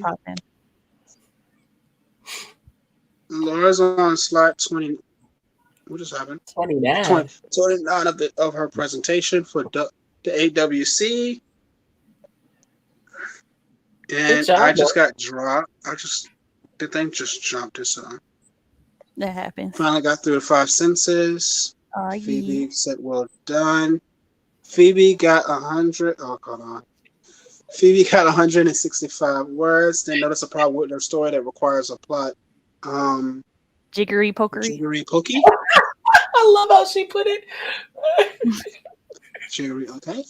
Laura's on slide 20. What just happened? 29. 29 of her presentation for the AWC. And I just got dropped. The thing just jumped us on. That happens. Finally got through the 5 sentences. Yeah. Phoebe said, well done. Phoebe got 100. Oh, hold on. Phoebe got 165 words. Then notice a problem with her story that requires a plot. Jiggery pokery. Jiggery pokey. I love how she put it. Jiggery, okay.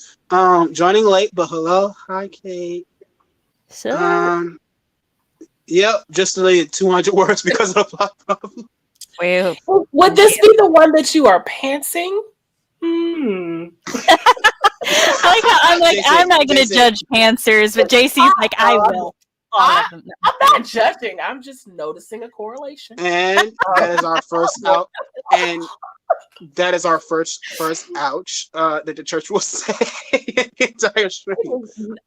Joining late, but hello. Hi, Kate. So. Yep, just deleted 200 words because of the plot problem. Well, would this be the one that you are pantsing? I'm not going to judge pantsers, but JC's like, I will. I'm not judging. I'm just noticing a correlation. And that is our first out. And that is our first ouch that the church will say in the entire stream.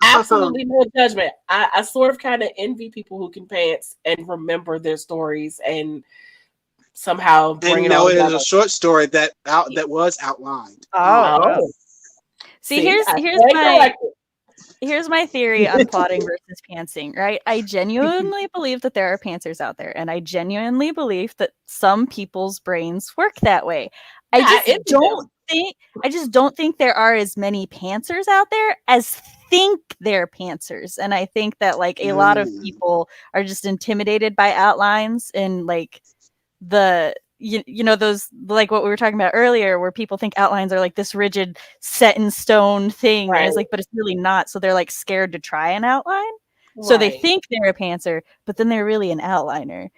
Absolutely no judgment. I sort of kind of envy people who can pants and remember their stories and somehow bring it all together. It is a short story that was outlined. Oh. See, here's my theory on plotting versus pantsing, right? I genuinely believe that there are pantsers out there, and I genuinely believe that some people's brains work that way. I just don't think there are as many pantsers out there as think they're pantsers, and I think that like a lot of people are just intimidated by outlines and like the you know those like what we were talking about earlier where people think outlines are like this rigid set in stone thing and it's like but it's really not, so they're like scared to try an outline. So they think they're a pantser, but then they're really an outliner.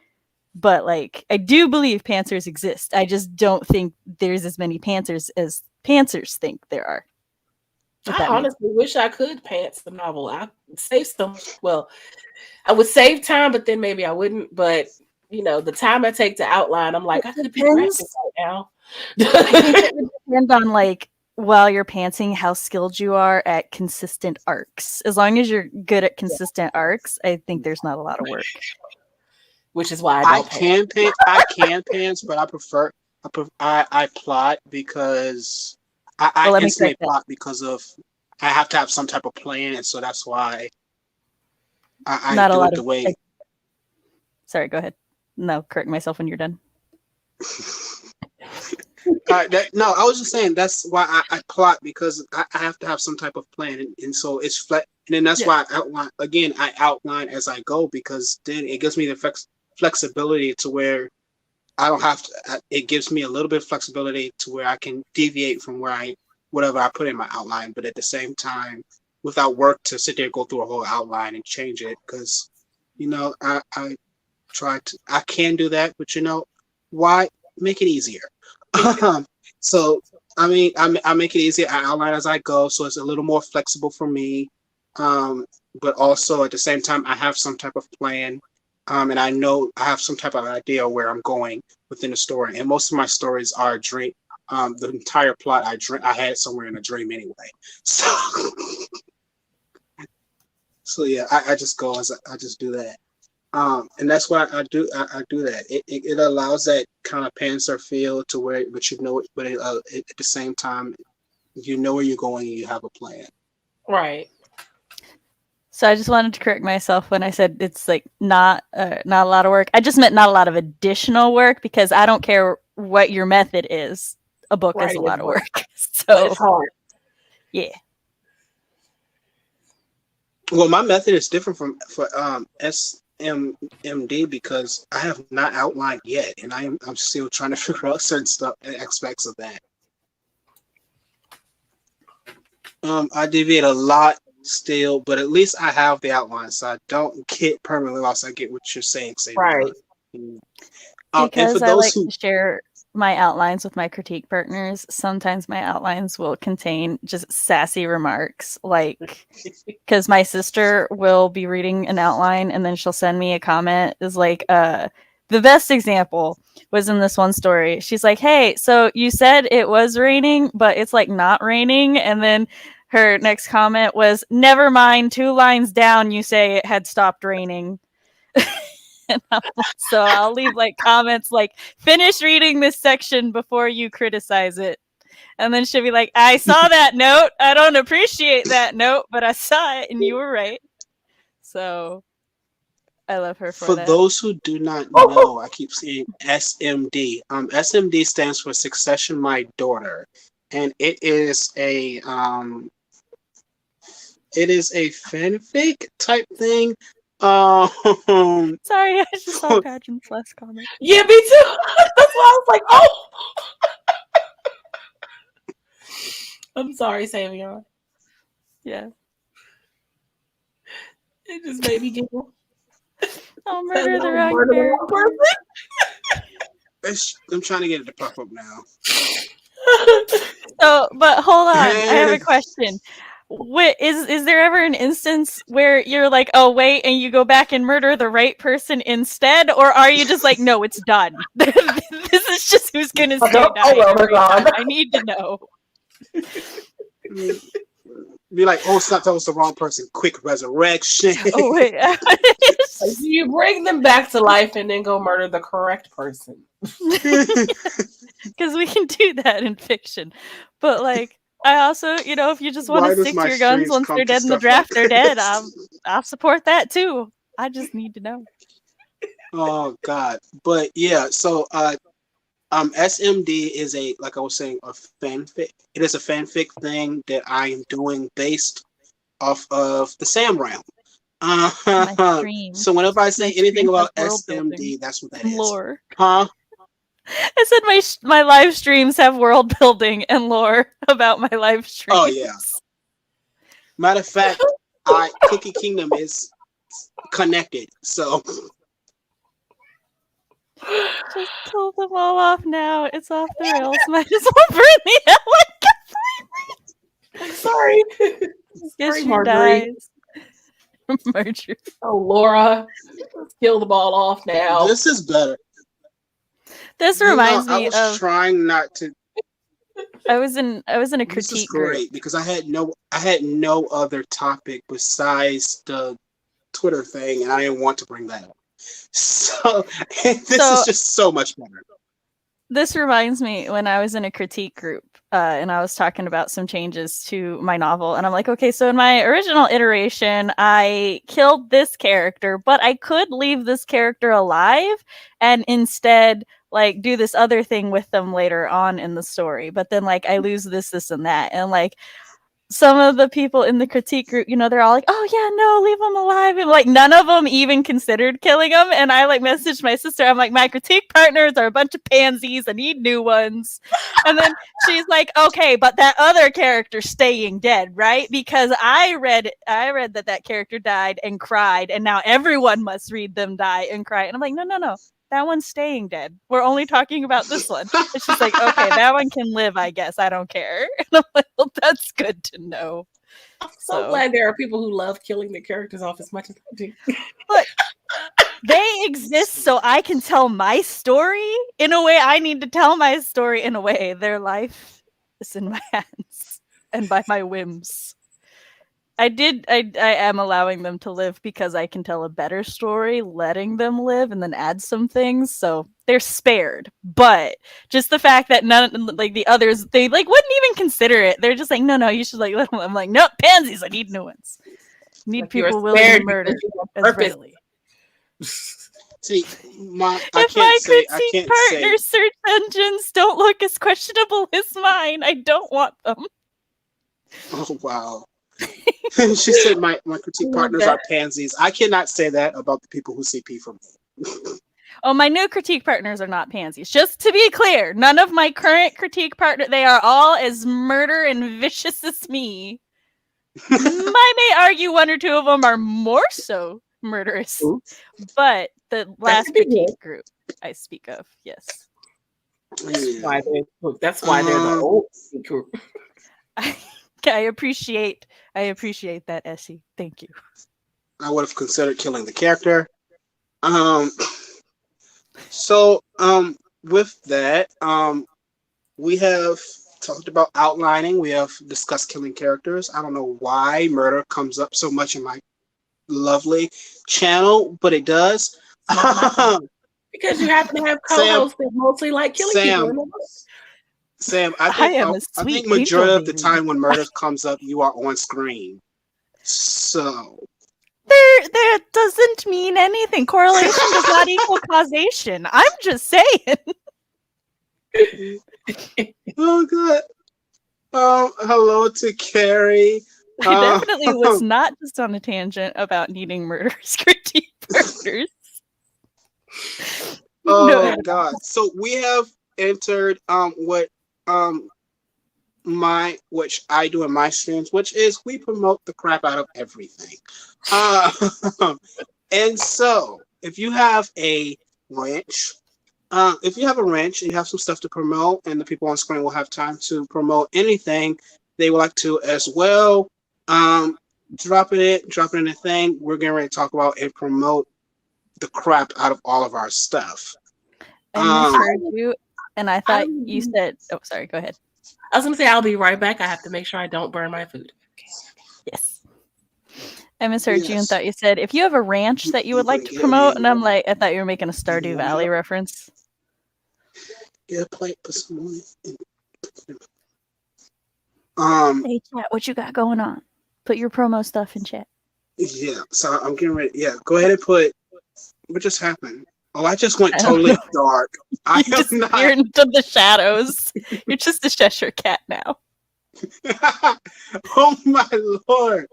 But like I do believe pantsers exist. I just don't think there's as many pantsers as pantsers think there are. I honestly wish I could pants the novel. I would save some. Well, I would save time, but then maybe I wouldn't. But you know, the time I take to outline, I'm like, I could be practicing right now. It would depend on like while you're pantsing, how skilled you are at consistent arcs. As long as you're good at consistent arcs, I think there's not a lot of work. Which is why I can pants, but I plot because I instantly plot because of I have to have some type of plan, and so that's why I not do a it lot the of way. Sorry, go ahead. No, correct myself when you're done. No, I was just saying that's why I plot because I have to have some type of plan, and so it's flat. And then that's why I outline again. I outline as I go because then it gives me the flexibility to where I don't have to. It gives me a little bit of flexibility to where I can deviate from whatever I put in my outline, but at the same time, without work to sit there and go through a whole outline and change it because you know I can do that, but you know why make it easier? So I mean, I make it easier. I outline as I go, so it's a little more flexible for me. But also at the same time, I have some type of plan, and I know I have some type of idea where I'm going within the story. And most of my stories are a dream. The entire plot I had somewhere in a dream anyway. So yeah, I just go as I just do that. And that's why I do that. It allows that kind of pantser feel to where, but you know, but at the same time, you know where you're going and you have a plan. Right. So I just wanted to correct myself when I said it's like not a lot of work. I just meant not a lot of additional work because I don't care what your method is. A book is a lot of work. So it's hard. Yeah. Well, my method is different for SMMD because I have not outlined yet, and I'm still trying to figure out certain stuff and aspects of that. I deviate a lot still, but at least I have the outline, so I don't get permanently lost. I get what you're saying, right? Because I like to share my outlines with my critique partners. Sometimes my outlines will contain just sassy remarks, like because my sister will be reading an outline and then she'll send me a comment. Is like the best example was in this one story. She's like, "Hey, so you said it was raining, but it's like not raining," and then her next comment was, "Never mind, 2 lines down, you say it had stopped raining." So I'll leave like comments like, "Finish reading this section before you criticize it." And then she'll be like, "I saw that note. I don't appreciate that note, but I saw it and you were right." So I love her for that. For those who do not know, I keep saying SMD. SMD stands for Succession My Daughter. And it is a fanfic type thing. Sorry, I just saw Pageant's last comment. Yeah, me too. That's why I was like, oh. I'm sorry, Savion. Yeah. It just made me giggle. I'll murder the wrong character. I'm trying to get it to pop up now. So, but hold on, I have a question. Is there ever an instance where you're like, "Oh wait," and you go back and murder the right person instead, or are you just like, "No, it's done. This is just who's gonna stay dying every time. I need to know." Be like, "Oh, snap, that was the wrong person. Quick resurrection." Oh wait. You bring them back to life and then go murder the correct person. Because we can do that in fiction, but like. I also, you know, if you just want to stick to your guns once they're dead in the draft, they're dead. I'll support that too. I just need to know. Oh God, but yeah. So, SMD is like I was saying, a fanfic. It is a fanfic thing that I am doing based off of the Sam realm. My stream. So whenever I say My anything stream about has world building SMD, that's what that and is. lore. Huh? I said my live streams have world building and lore about my live streams. Oh yeah. Matter of fact, Cookie Kingdom is connected. So just kill them all off now. It's off the rails. Might as well burn the hell I'm sorry. Guess Sorry, she Marjorie. dies. Marjorie. Oh, Laura. Let's kill them all off now. this is better. This You know, reminds I me was of trying not to. I was in a This is critique group. great because I had no other topic besides the Twitter thing, and I didn't want to bring that up. So this is just so much better. This reminds me when I was in a critique group and I was talking about some changes to my novel. And I'm like, okay, so in my original iteration, I killed this character, but I could leave this character alive and instead like do this other thing with them later on in the story. But then like I lose this, and that. And like some of the people in the critique group, you know, they're all like, oh yeah, no, leave him alive. And like none of them even considered killing him. And I like messaged my sister. I'm like, my critique partners are a bunch of pansies. I need new ones. And then she's like, okay, but that other character staying dead, right? Because I read that character died and cried, and now everyone must read them die and cry. And I'm like, no. That one's staying dead. We're only talking about this one. And she's like, okay, that one can live, I guess. I don't care. And I'm like, well, that's good to know. I'm so glad there are people who love killing their characters off as much as I do. Look, they exist so I can tell my story in a way I need to tell my story in a way. Their life is in my hands and by my whims. I am allowing them to live because I can tell a better story, letting them live and then add some things. So they're spared. But just the fact that none, like the others, they like wouldn't even consider it. They're just like, no, you should like let them. I'm like, nope, pansies. I need new ones. Need Like people willing to murder Israeli. See, my Critique can't partner search engines don't look as questionable as mine, I don't want them. Oh wow. She said my critique partners are pansies. I cannot say that about the people who CP for me. Oh, my new critique partners are not pansies. Just to be clear, none of my current critique partner, they are all as murder and vicious as me. I may argue one or two of them are more so murderous. Ooh. But the last critique group I speak of, yes. That's why they're the old group. I appreciate that, Essie. Thank you. I would have considered killing the character. So with that, we have talked about outlining. We have discussed killing characters. I don't know why murder comes up so much in my lovely channel, but it does. Because you happen to have co-hosts that mostly like killing people. Sam, I think majority of the time when murder comes up, you are on screen. So there doesn't mean anything. Correlation does not equal causation. I'm just saying. Oh god. Hello to Carrie. I definitely was not just on a tangent about needing murderous critique partners. Oh god. So we have entered which I do in my streams, which is we promote the crap out of everything. And so if you have a ranch, and you have some stuff to promote, and the people on screen will have time to promote anything they would like to as well, drop it in a thing. We're getting ready to talk about and promote the crap out of all of our stuff. I misheard you, and I thought you said, oh, sorry, go ahead. I was going to say, I'll be right back. I have to make sure I don't burn my food. Yes. I misheard you and thought you said, if you have a ranch that you would like to promote, and I'm like, I thought you were making a Stardew Valley reference. Get a plate, put some on it. Hey, chat, what you got going on? Put your promo stuff in chat. Yeah, so I'm getting ready. Yeah, go ahead and put, what just happened? Oh, I just went totally dark. I am not. You're into the shadows. You're just a Cheshire cat now. Oh my lord!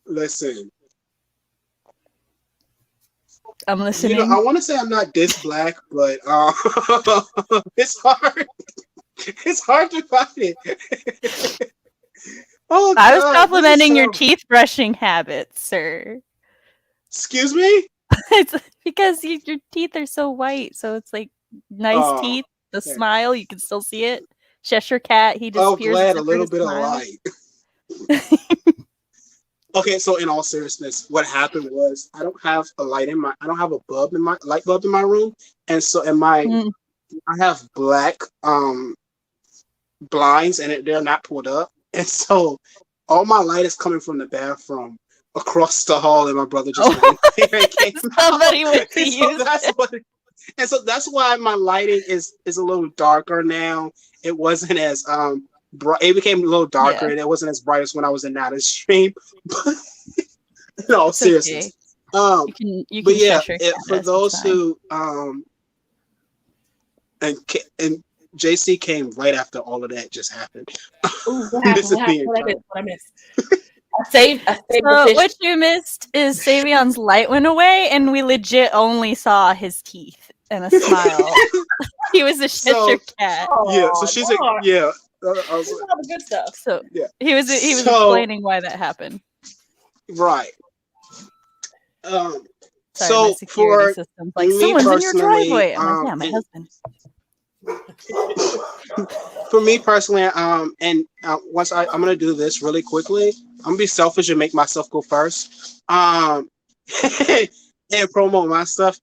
Listen, I'm listening. you know, I want to say I'm not this black, but it's hard. It's hard to find it. Oh, I was God, complimenting your so... teeth brushing habits, sir. Excuse me? It's because your teeth are so white, so it's like nice Oh, teeth. The yeah. smile, you can still see it. Cheshire Cat, he Oh, disappears. glad a except for little his bit of smile. light. Okay, so in all seriousness, what happened was I don't have a light in my, I don't have a bulb in my light bulb in my room, and so in my, Mm. I have black blinds, and they're not pulled up, and so all my light is coming from the bathroom across the hall, and my brother just went in there and came Somebody out. went to And so use that's what, and so that's why my lighting is a little darker now. It wasn't as bright. It became a little darker, Yeah. and it wasn't as bright as when I was in that stream. But no, It's seriously. okay. You But can yeah, Cheshire Cat for us, it's those fine. who and JC came right after all of that just happened. Ooh, what happened? This is the What I intro. missed? What I missed? I saved So the fish. what you missed is Savion's light went away, and we legit only saw his teeth and a smile. He was a So- Cheshire Cat. Yeah, so she's like, Lord. yeah. I This was is all the good stuff. So Yeah. he was So- explaining why that happened. right. Sorry, my So security for system's like, me someone's in your personally, driveway. I'm like, yeah, my and- husband. for me personally, once I'm gonna do this really quickly. I'm gonna be selfish and make myself go first. And promote my stuff,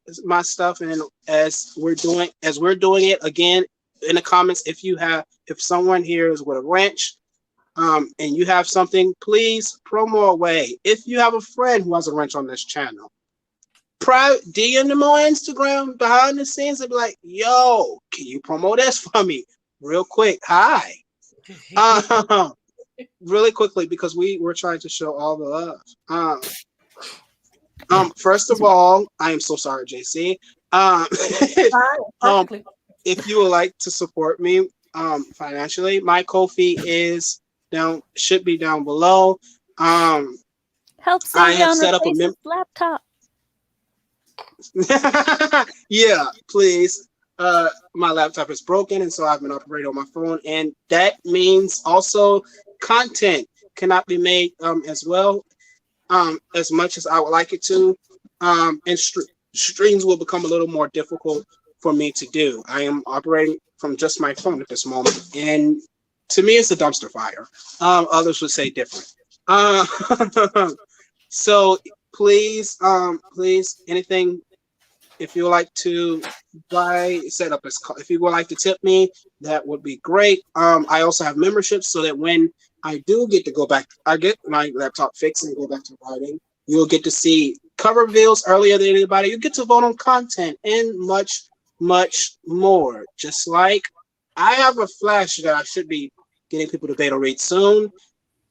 and as we're doing it again in the comments, if someone here is with a wrench, and you have something, please promo away. If you have a friend who has a wrench on this channel, DM them on Instagram behind the scenes and be like, yo, can you promote this for me real quick? Hi. Really quickly, because we're trying to show all the love. First of all, I am so sorry, JC. If you would like to support me financially, my Ko-fi should be down below. Help I have Savion set up a replace his laptop. yeah, please. My laptop is broken, and so I've been operating on my phone, and that means also content cannot be made as well as much as I would like it to, and streams will become a little more difficult for me to do. I am operating from just my phone at this moment, and to me, it's a dumpster fire. Others would say different. So please, anything. If you would like to if you would like to tip me, that would be great. I also have memberships so that when I do get to go back, I get my laptop fixed and go back to writing, you'll get to see cover reveals earlier than anybody. You get to vote on content and much, much more. Just like I have a flash that I should be getting people to beta read soon,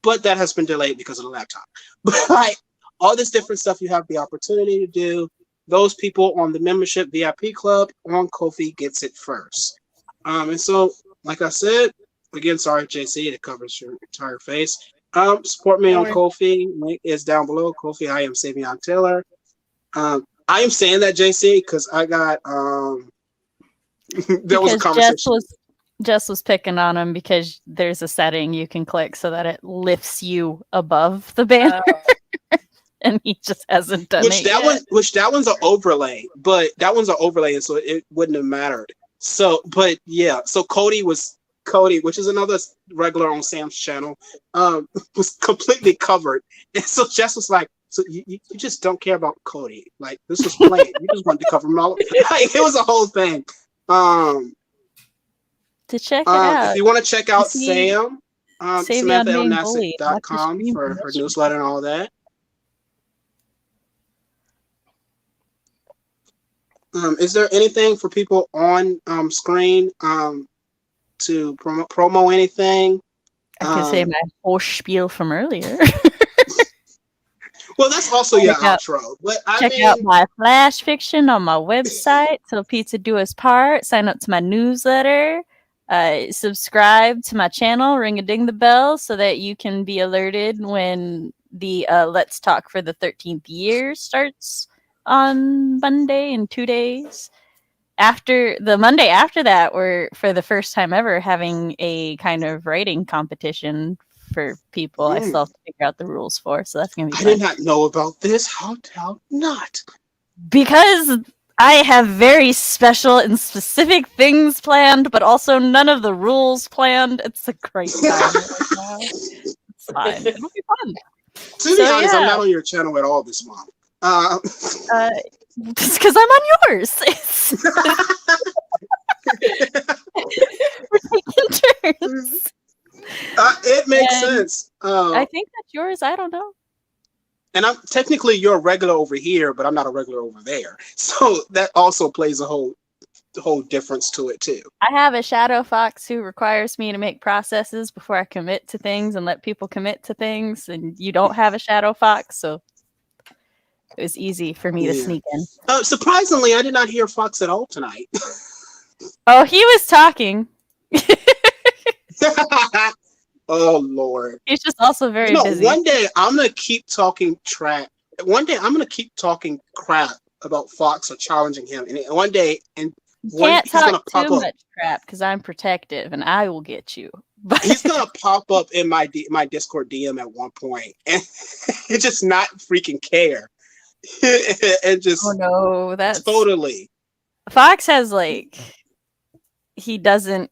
but that has been delayed because of the laptop. But like all this different stuff you have the opportunity to do. Those people on the membership VIP club on Ko-fi gets it first. And so, like I said, again, sorry, JC, it covers your entire face. Support me on Ko-fi. Link is down below. Ko-fi, I am Savion Taylor. I am saying that, JC, because I got there was a conversation. Jess was picking on him because there's a setting you can click so that it lifts you above the banner. And he just hasn't done it yet. That one's an overlay, and so it wouldn't have mattered. So, but yeah, so Cody, which is another regular on Sam's channel, was completely covered, and so Jess was like, "So you just don't care about Cody? Like this was planned. You just wanted to cover him all." Like, it was a whole thing. To check it out, if you want to check out Sam, Savion SamanthaLNasset.com for her newsletter and all that. Is there anything for people on screen to promo anything? I can say my whole spiel from earlier. Well, that's also your outro. But check out my flash fiction on my website. Till Pizza Do Us Part. Sign up to my newsletter. Subscribe to my channel. Ring a ding the bell so that you can be alerted when the Let's Talk for the 13th year starts on Monday in 2 days. After the Monday after that, we're for the first time ever having a kind of writing competition for people. I still have to figure out the rules for, so that's gonna be I fun. did not know about this. How not? Because I have very special and specific things planned, but also none of the rules planned. It's a great time right now. It's fine. It'll be fun. To be honest, I'm not on your channel at all this month. It's because I'm on yours. We're taking turns. It makes sense. I think that's yours. I don't know. And I'm technically you're a regular over here, but I'm not a regular over there. So that also plays a whole difference to it too. I have a shadow fox who requires me to make processes before I commit to things and let people commit to things. And you don't have a shadow fox, so it was easy for me to sneak in. Surprisingly, I did not hear Fox at all tonight. Oh, he was talking. Oh Lord. He's just also very busy. One day I'm gonna keep talking crap. One day I'm gonna keep talking crap about Fox or challenging him, and one day you can't talk too much crap because I'm protective and I will get you. But he's gonna pop up in my Discord DM at one point, and he just not freaking care, and just that's totally. Fox has he doesn't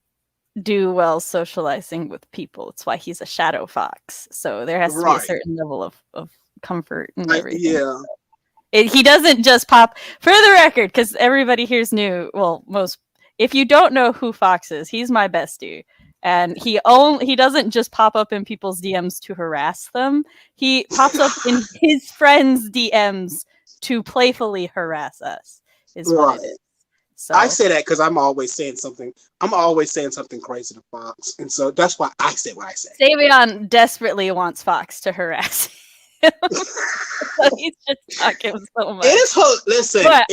do well socializing with people. It's why he's a shadow fox. So there has to be a certain level of comfort and everything. He doesn't just pop, for the record, because everybody here's new. Well, if you don't know who Fox is, he's my bestie. And he doesn't just pop up in people's DMs to harass them. He pops up in his friends' DMs to playfully harass us. Is what it is. So I say that because I'm always saying something. I'm always saying something crazy to Fox, and so that's why I say what I say. Savion desperately wants Fox to harass him. So he's just talking so much. It is listen. But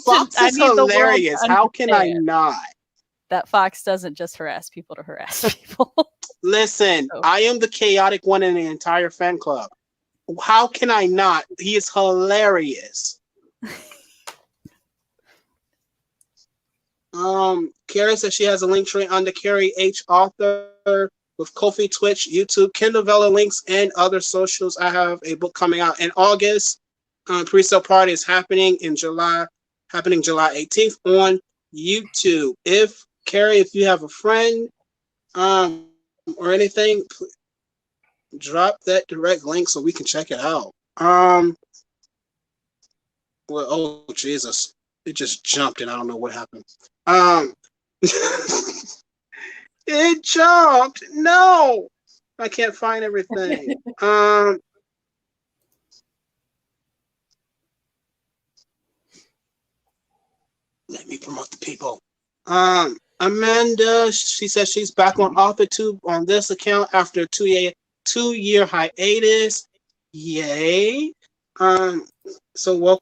Fox is hilarious. How can I not? That Fox doesn't just harass people to harass people. Listen, I am the chaotic one in the entire fan club. How can I not? He is hilarious. Carrie says she has a link tree under Carrie H. Author with Ko-fi, Twitch, YouTube, Kindle Vella links, and other socials. I have a book coming out in August. Pre-sale party is happening July 18th on YouTube. If you have a friend or anything, drop that direct link so we can check it out. Oh Jesus. It just jumped and I don't know what happened. It jumped. No, I can't find everything. Let me promote the people. Amanda, she says she's back on AuthorTube on this account after a two-year hiatus. Yay. So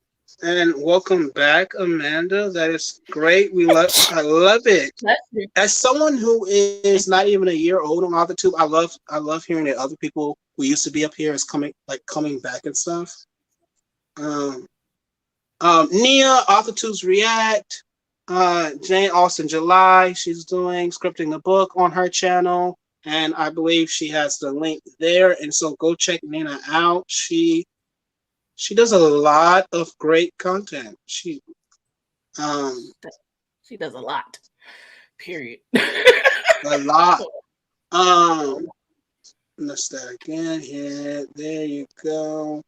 welcome back, Amanda. That is great. I love it. As someone who is not even a year old on AuthorTube, I love hearing that other people who used to be up here is coming back and stuff. Nia, AuthorTube's React. Jane Austen July, she's doing scripting a book on her channel, and I believe she has the link there. And so go check Nina out. She does a lot of great content. She does a lot. Period. A lot. Let's start again here. There you go.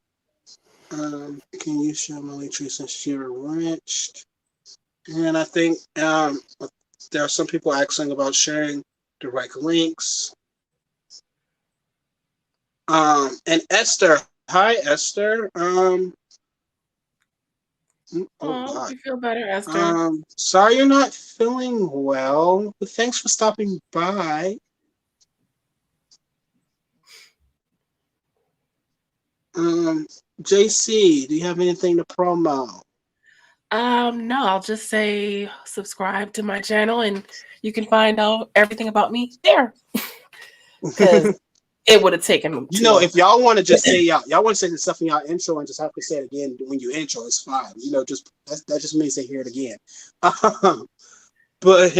Can you share my link tree since you're wrenched? And I think there are some people asking about sharing direct links. And Esther. Hi, Esther. You feel better, Esther? Sorry you're not feeling well, but thanks for stopping by. JC, do you have anything to promo? No, I'll just say subscribe to my channel and you can find out everything about me there. Because it would have taken them. You know, if y'all want to just say y'all want to say the stuff in y'all intro and just have to say it again when you intro, it's fine. You know, just that just means they hear it again. But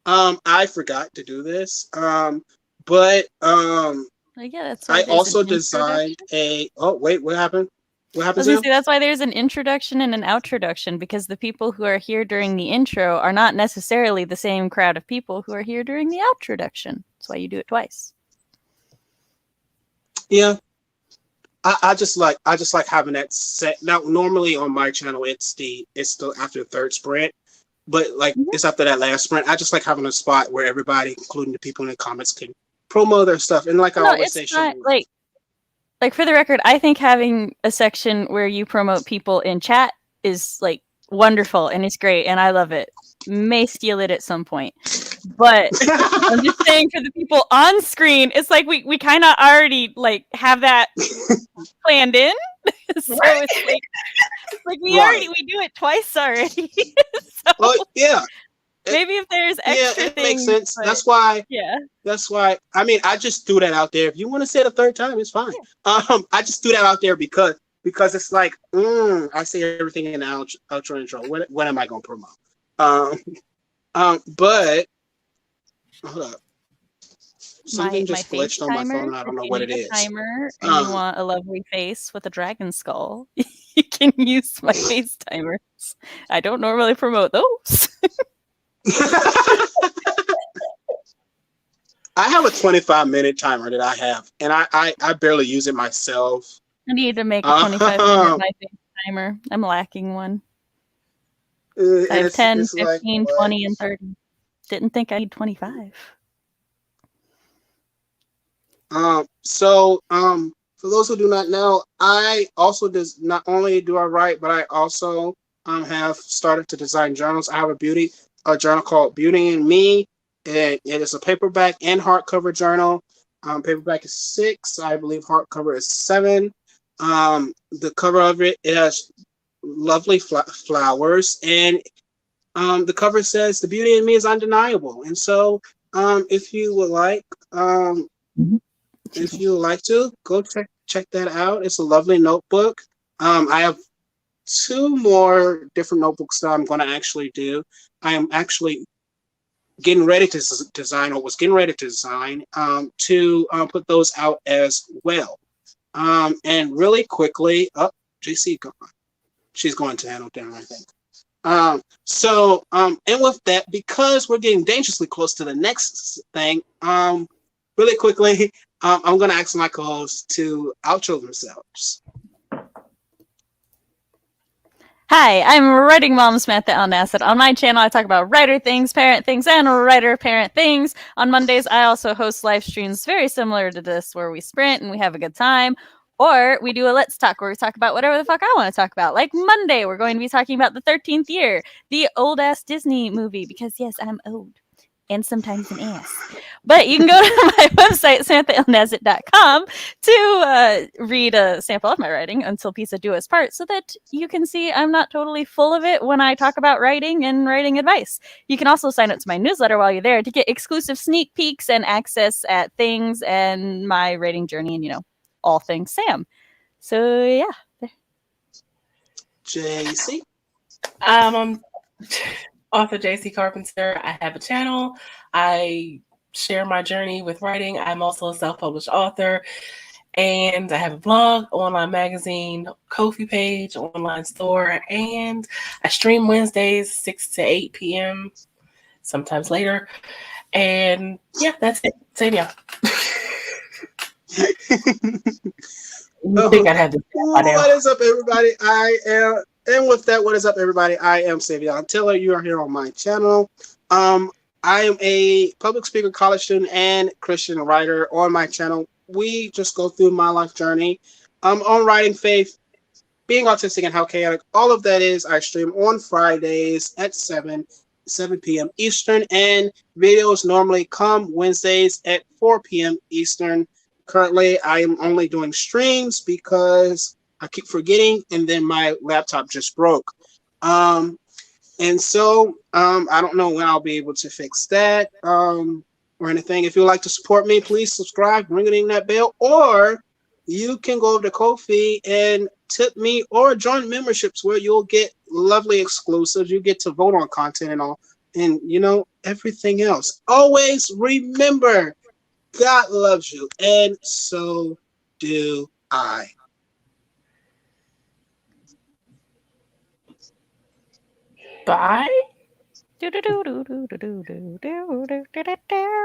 I forgot to do this. But yeah, that's why I also designed a. Oh wait, what happened? What happened? That's why there's an introduction and an outroduction, because the people who are here during the intro are not necessarily the same crowd of people who are here during the outroduction. That's why you do it twice. Yeah, I just like having that set. Now, normally on my channel, it's still after the third sprint, but like it's after that last sprint. I just like having a spot where everybody, including the people in the comments, can promo their stuff. And like I always say, like for the record, I think having a section where you promote people in chat is like wonderful and it's great, and I love it. May steal it at some point, but I'm just saying for the people on screen, it's like we kind of already like have that planned in. So it's like we do it twice already. So yeah. Maybe if there's extra it things, makes sense. but, that's why. Yeah. That's why. I mean, I just threw that out there. If you want to say it a third time, it's fine. I just threw that out there because it's like I say everything in the outro intro. When am I gonna promote? But hold up. Something just glitched on my phone. I don't know what it is. Timer, and you want a lovely face with a dragon skull, you can use my face timers. I don't normally promote those. I have a 25-minute timer that I have, and I barely use it myself. I need to make a 25-minute my face timer. I'm lacking one. I have 10, 15, like, 20, and 30. Didn't think I need 25. So for those who do not know, I also not only do I write, but I also have started to design journals. I have a journal called Beauty and Me. It is a paperback and hardcover journal. Paperback is 6, I believe hardcover is 7. The cover of it has lovely flowers, and the cover says the beauty in me is undeniable. And so if you would like to go check that out. It's a lovely notebook. I have 2 more different notebooks that I'm going to actually do. I am actually getting ready to design, or was getting ready to design, to put those out as well. And really quickly, JC gone. She's going to handle down, I think. And with that, because we're getting dangerously close to the next thing, really quickly, I'm going to ask my co-hosts to outro themselves. Hi, I'm Writing Mom Samantha L. Nassett. On my channel, I talk about writer things, parent things, and writer-parent things. On Mondays, I also host live streams very similar to this, where we sprint and we have a good time. Or we do a Let's Talk, where we talk about whatever the fuck I want to talk about. Like Monday, we're going to be talking about The 13th Year, the old-ass Disney movie, because yes, I'm old. And sometimes an ass. But you can go to my website, samanthaalnassett.com, to read a sample of my writing, Until Pizza Do Us Part, so that you can see I'm not totally full of it when I talk about writing and writing advice. You can also sign up to my newsletter while you're there to get exclusive sneak peeks and access at things and my writing journey and, all things Sam. So, yeah. JC? I'm author JC Carpenter. I have a channel. I share my journey with writing. I'm also a self-published author, and I have a blog, online magazine, Ko-fi page, online store, and I stream Wednesdays 6 to 8 p.m., sometimes later. And yeah, that's it. Same y'all. You think I'd have this by now. What is up, everybody? And with that, what is up, everybody? I am Savion Tiller. You are here on my channel. I am a public speaker, college student, and Christian writer on my channel. We just go through my life journey on writing, faith, being autistic, and how chaotic all of that is. I stream on Fridays at 7 p.m. Eastern, and videos normally come Wednesdays at 4 p.m. Eastern. Currently, I am only doing streams because I keep forgetting, and then my laptop just broke. And so I don't know when I'll be able to fix that. or anything. If you'd like to support me, please subscribe, ring that bell, or you can go over to Ko-fi and tip me or join memberships where you'll get lovely exclusives. You get to vote on content and all, and everything else. Always remember, God loves you, and so do I. Bye. Do do do do do do do do do do do do.